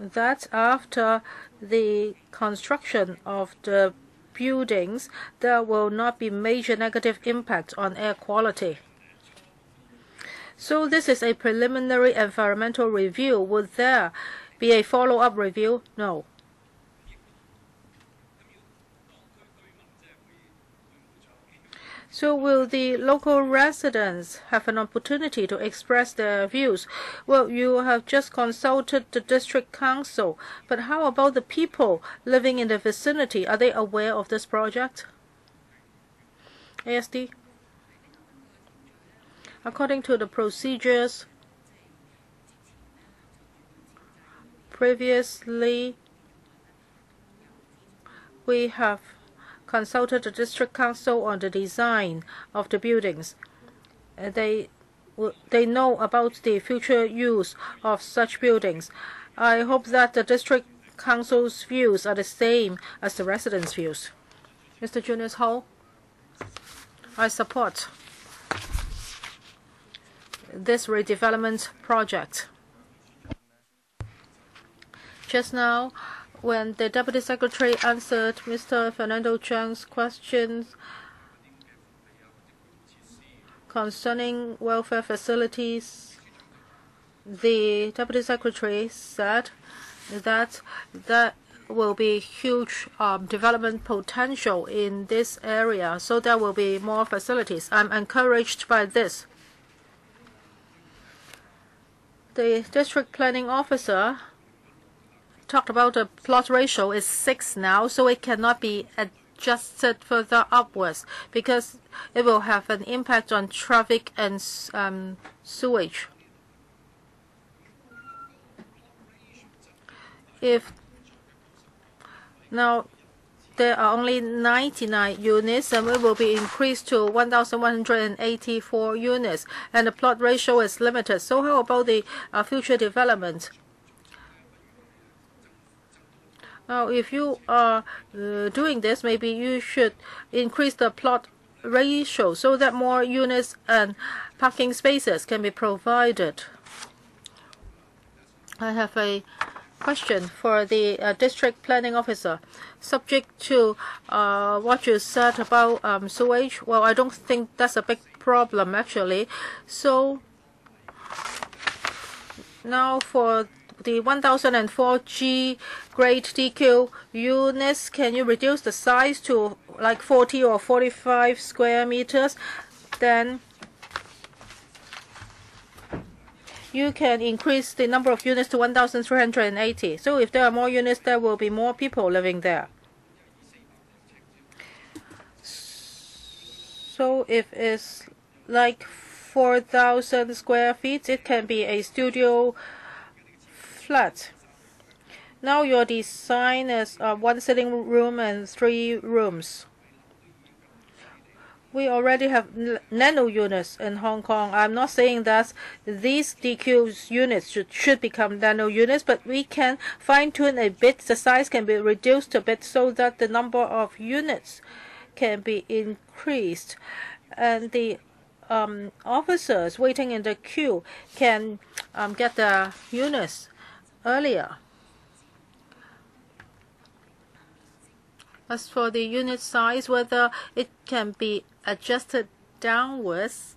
that after the construction of the buildings, there will not be major negative impact on air quality. So this is a preliminary environmental review. Would there be a follow-up review? No. So will the local residents have an opportunity to express their views? Well, you have just consulted the district council, but how about the people living in the vicinity? Are they aware of this project? ASD? According to the procedures, previously we have consulted the district council on the design of the buildings. They know about the future use of such buildings. I hope that the district council's views are the same as the residents' views. Mr. Junius Ho, I support this redevelopment project. Just now, when the Deputy Secretary answered Mr. Fernando Chang's questions concerning welfare facilities, the Deputy Secretary said that there will be huge development potential in this area, so there will be more facilities. I'm encouraged by this. The district planning officer talked about the plot ratio is 6 now, so it cannot be adjusted further upwards because it will have an impact on traffic and sewage. If now there are only 99 units, and it will be increased to 1,184 units, and the plot ratio is limited. So how about the future development? Now, if you are doing this, maybe you should increase the plot ratio so that more units and parking spaces can be provided. I have a question for the district planning officer. Subject to what you said about sewage, well, I don't think that's a big problem, actually. So now for the 1004 G grade DQ units, can you reduce the size to like 40 or 45 square meters? Then you can increase the number of units to 1,380. So if there are more units, there will be more people living there. So if it's like 4,000 square feet, it can be a studio flat. Now your design is 1 sitting room and 3 rooms. We already have nano units in Hong Kong. I'm not saying that these DQ units should become nano units, but we can fine-tune a bit. The size can be reduced a bit so that the number of units can be increased. And the officers waiting in the queue can get their units earlier. As for the unit size, whether it can be adjusted downwards,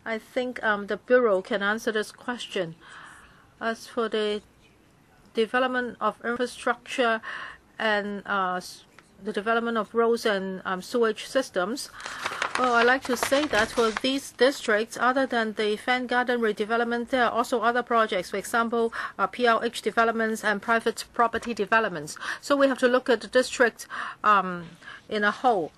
I think the Bureau can answer this question. As for the development of infrastructure and the development of roads and sewage systems, well, I'd like to say that for these districts, other than the Fan Garden redevelopment, there are also other projects, for example, PLH developments and private property developments. So we have to look at the district in a whole.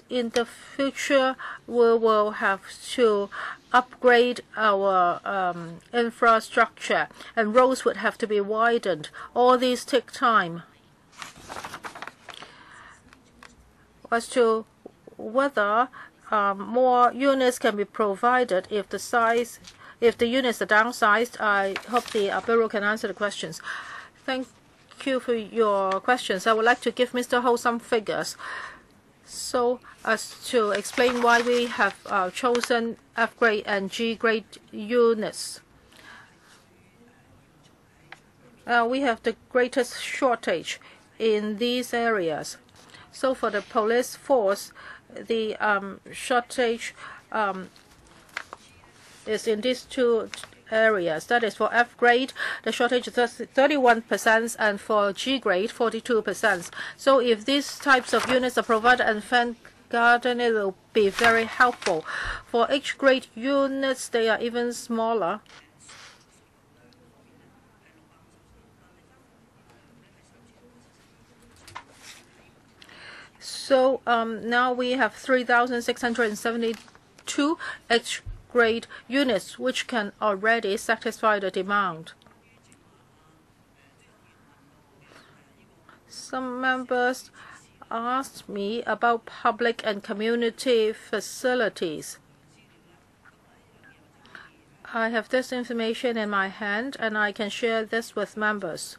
In the future, we will have to upgrade our infrastructure, and roads would have to be widened. All these take time. As to whether more units can be provided if the units are downsized, I hope the Bureau can answer the questions. Thank you for your questions. I would like to give Mr. Ho some figures, so as to explain why we have chosen F grade and G grade units. We have the greatest shortage in these areas. So for the police force, the shortage is in these two areas. That is, for F grade, the shortage is 31%, and for G grade, 42%. So if these types of units are provided and fan garden, it will be very helpful. For H grade units, they are even smaller. So now we have 3,672 H grade units, which can already satisfy the demand. Some members asked me about public and community facilities. I have this information in my hand, and I can share this with members.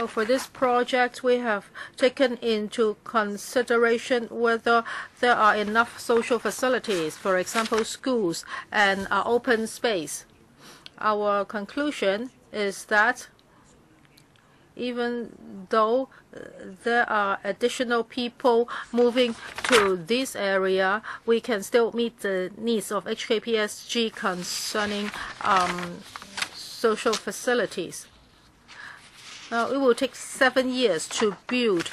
For this project, we have taken into consideration whether there are enough social facilities, for example, schools and open space. Our conclusion is that even though there are additional people moving to this area, we can still meet the needs of HKPSG concerning social facilities. It will take 7 years to build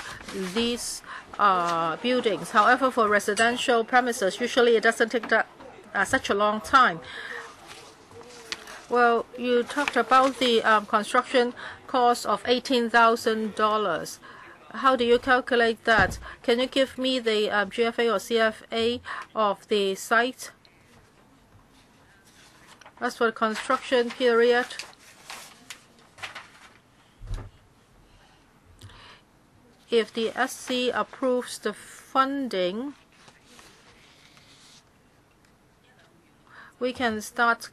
these buildings. However, for residential premises, usually it doesn't take such a long time. Well, you talked about the construction cost of $18,000. How do you calculate that? Can you give me the GFA or CFA of the site? As for the construction period, if the SC approves the funding, we can start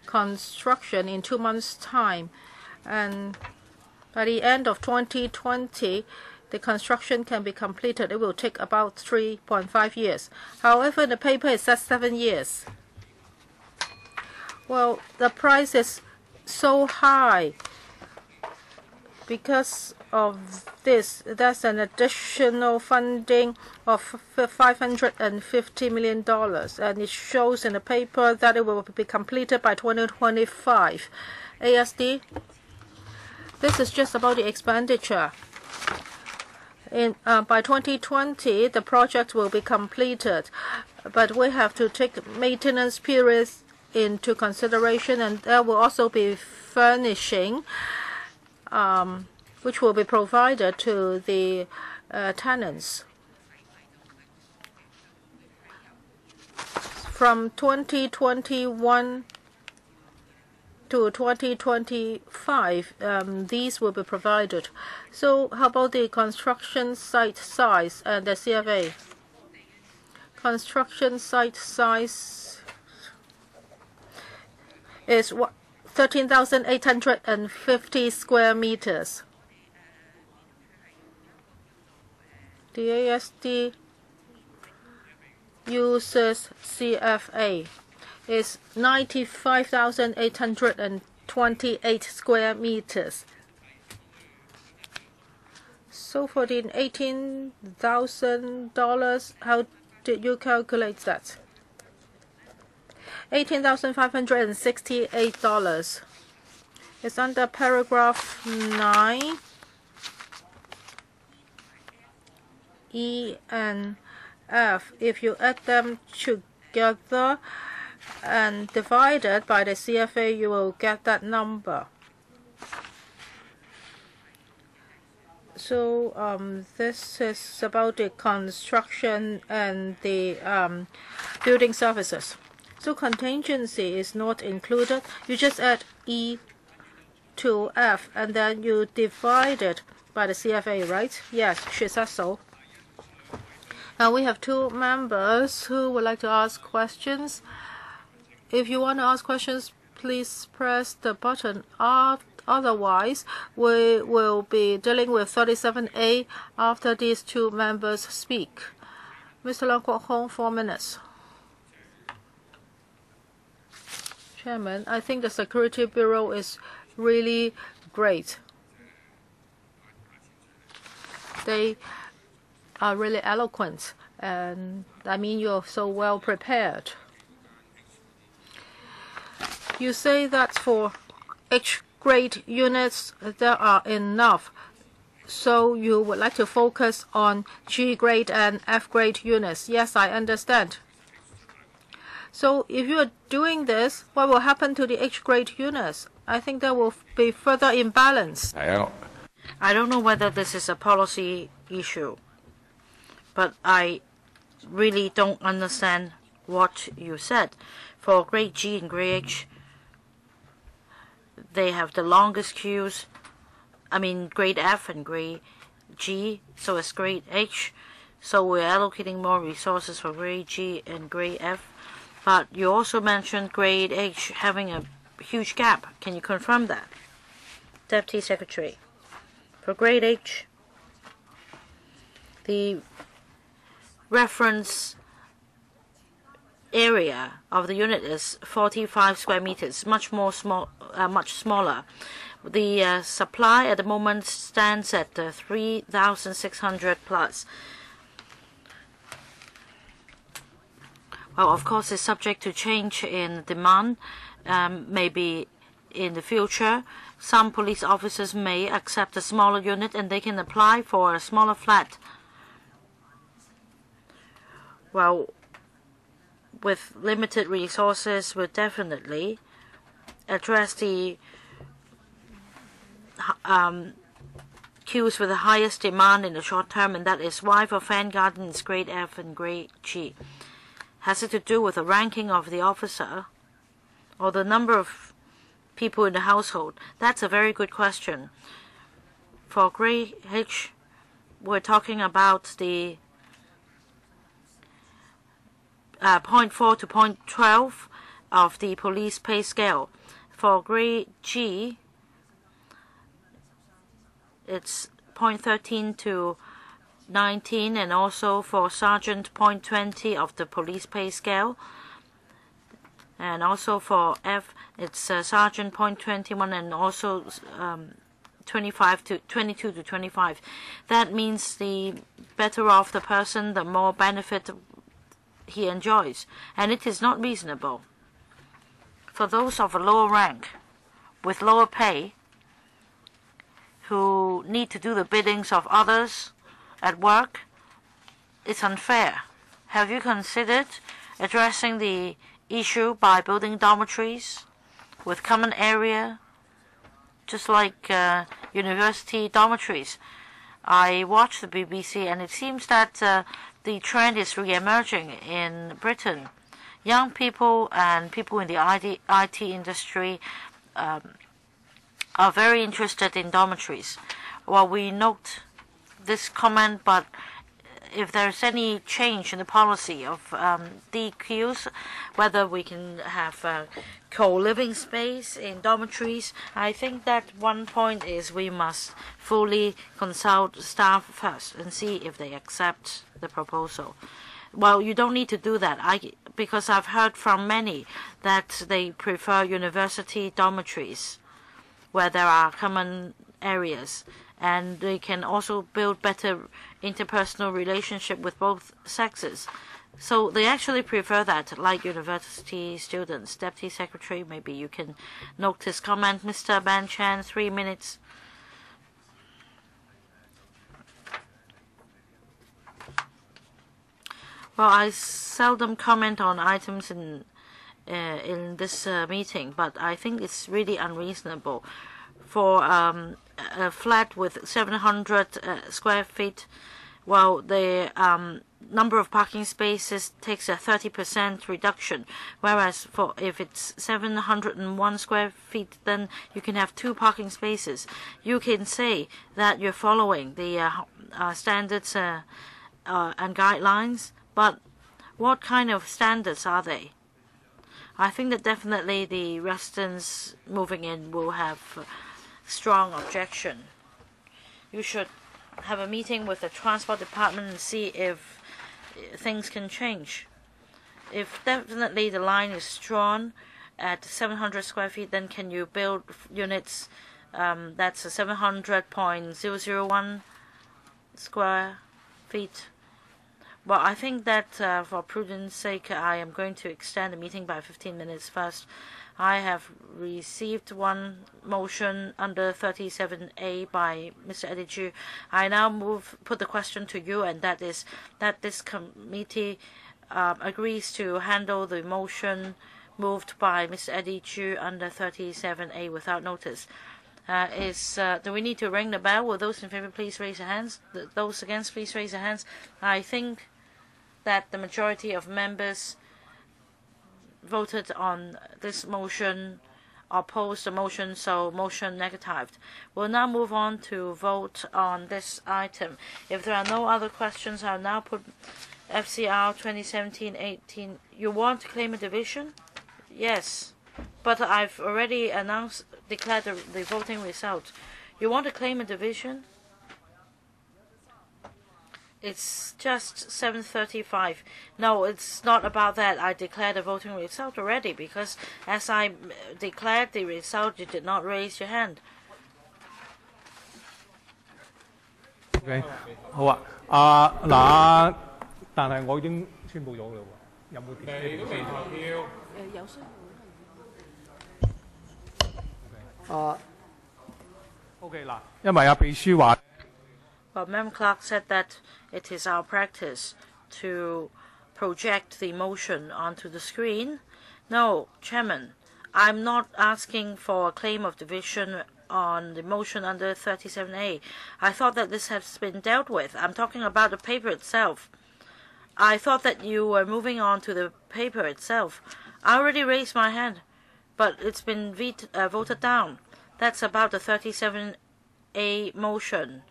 construction in 2 months' time. And by the end of 2020, the construction can be completed. It will take about 3.5 years. However, in the paper it says 7 years. Well, the price is so high. Because of this, there's an additional funding of $550 million, and it shows in the paper that it will be completed by 2025. ASD, this is just about the expenditure. By 2020, the project will be completed, but we have to take maintenance periods into consideration, and there will also be furnishing, which will be provided to the tenants. From 2021 to 2025, these will be provided. So how about the construction site size and the CFA? Construction site size is 13,850 square meters. The ASD uses CFA is 95,828 square meters. So for the $18,000, how did you calculate that? $18,568. It's under paragraph 9. E and F. If you add them together and divide it by the CFA, you will get that number. So this is about the construction and the building services. So contingency is not included. You just add E to F, and then you divide it by the CFA, right? Yes, she says so. Now we have 2 members who would like to ask questions. If you want to ask questions, please press the button. Otherwise, we will be dealing with 37A after these 2 members speak. Mr. Leung Kwok-hong, 4 minutes. Chairman, I think the Security Bureau is really great. They are really eloquent, and I mean you're so well prepared. You say that for H-grade units there are enough, so you would like to focus on G-grade and F-grade units. Yes, I understand. So if you are doing this, what will happen to the H-grade units? I think there will be further imbalance. I don't know whether this is a policy issue, but I really don't understand what you said. For grade G and grade H, they have the longest queues. I mean, grade F and grade G, so it's grade H. So we're allocating more resources for grade G and grade F. But you also mentioned grade H having a huge gap. Can you confirm that? Deputy Secretary. For grade H, the reference area of the unit is 45 square meters, much smaller. The supply at the moment stands at 3,600 plus. Well, of course, it's subject to change in demand. Maybe in the future, some police officers may accept a smaller unit and they can apply for a smaller flat. Well, with limited resources, we'll definitely address the queues with the highest demand in the short term, and that is why for fan gardens, grade F and grade G. Has it to do with the ranking of the officer or the number of people in the household? That's a very good question. For grade H, we're talking about the 0.4 to 0.12 of the police pay scale. For grade G, it's 0.13 to 19, and also for sergeant 0.20 of the police pay scale. And also for F, it's sergeant 0.21 and also 22 to 25. That means the better off the person, the more benefit he enjoys. And it is not reasonable for those of a lower rank with lower pay who need to do the biddings of others at work. It's unfair. Have you considered addressing the issue by building dormitories with common area, just like university dormitories? I watched the BBC, and it seems that the trend is re-emerging in Britain. Young people and people in the IT industry are very interested in dormitories. Well, we note this comment, but if there's any change in the policy of DQs, whether we can have co-living space in dormitories, I think that one point is we must fully consult staff first and see if they accept the proposal. Well, you don't need to do that, because I've heard from many that they prefer university dormitories where there are common areas, and they can also build better interpersonal relationship with both sexes. So they actually prefer that, like university students. Deputy Secretary, maybe you can note his comment. Mr. Ban Chan, 3 minutes. Well, I seldom comment on items in this meeting, but I think it's really unreasonable for a flat with 700 square feet well, the number of parking spaces takes a 30% reduction, whereas if it's 701 square feet, then you can have 2 parking spaces. You can say that you're following the standards and guidelines, but what kind of standards are they? I think that definitely the residents moving in will have strong objection. You should have a meeting with the transport department and see if things can change. If definitely the line is drawn at 700 square feet, then can you build units that's 700.001 square feet? Well, I think that for prudence sake, I am going to extend the meeting by 15 minutes first. I have received one motion under 37A by Mr. Edichu. I now put the question to you, and that is that this committee agrees to handle the motion moved by Mr. Edichu under 37A without notice. Do we need to ring the bell? Will those in favor please raise their hands? Those against please raise their hands. I think that the majority of members voted on this motion, opposed the motion, so motion negatived. We'll now move on to vote on this item. If there are no other questions, I'll now put FCR 2017-18. You want to claim a division? Yes, but I've already declared the voting result. You want to claim a division? It's just 7:35. No, it's not about that. I declared the voting result already because as I declared the result, you did not raise your hand. OK， 好啊。嗱，但係我已經宣佈咗㗎啦喎，有冇調？未都未投票。有需要。OK 嗱，因為秘書話。Well, Ma'am Clark said that it is our practice to project the motion onto the screen. No, Chairman, I'm not asking for a claim of division on the motion under 37A. I thought that this has been dealt with. I'm talking about the paper itself. I thought that you were moving on to the paper itself. I already raised my hand, but it's been voted down. That's about the 37A motion.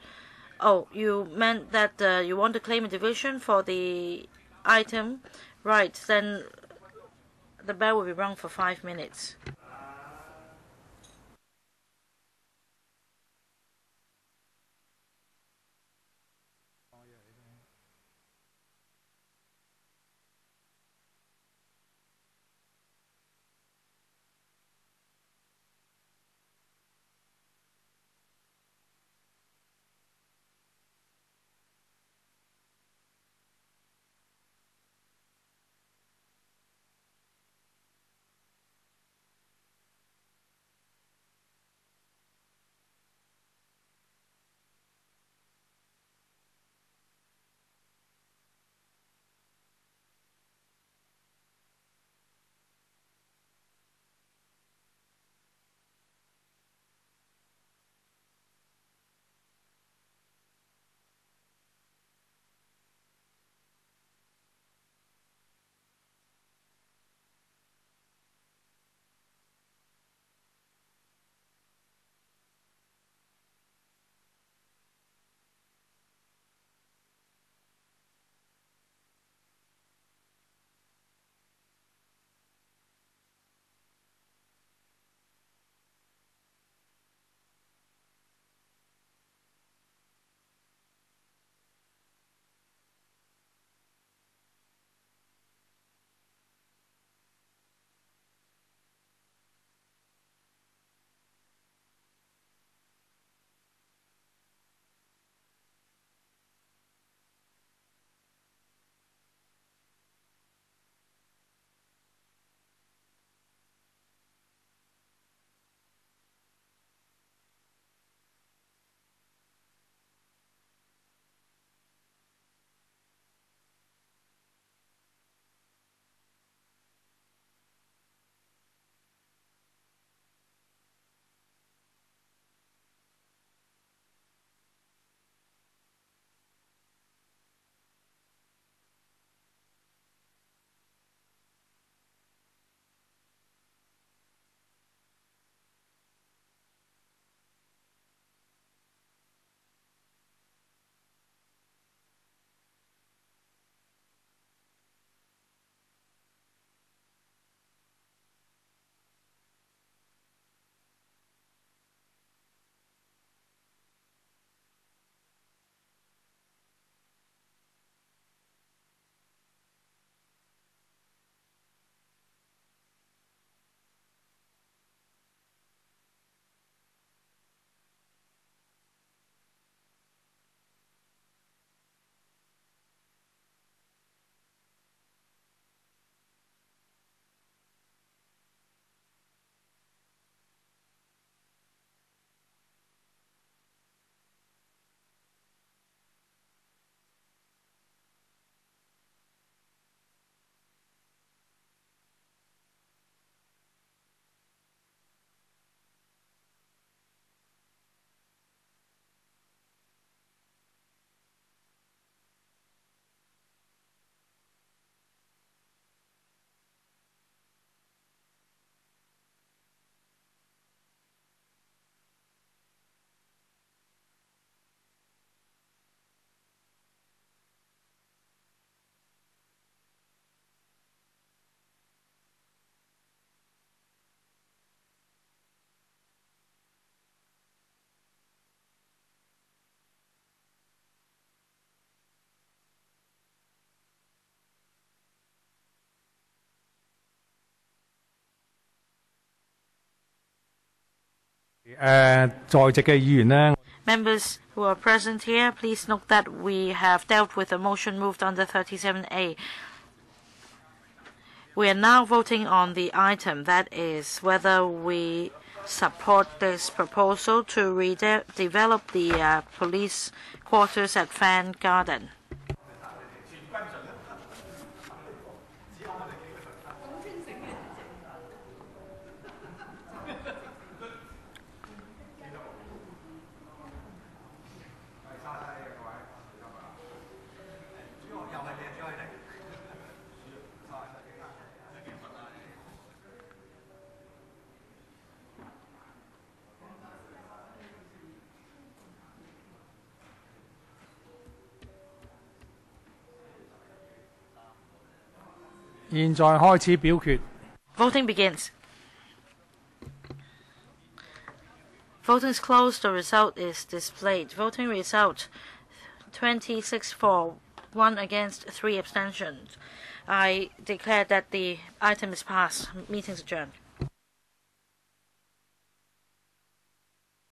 Oh, you meant that you want to claim a division for the item? Right, then the bell will be rung for 5 minutes. 在席嘅議員呢， Members who are present here, please note that we have dealt with a motion moved under 37A. We are now voting on the item, that is whether we support this proposal to redevelop the police quarters at Fan Garden. Voting begins. Voting is closed. The result is displayed. Voting result 26 for, 1 against, 3 abstentions. I declare that the item is passed. Meeting is adjourned.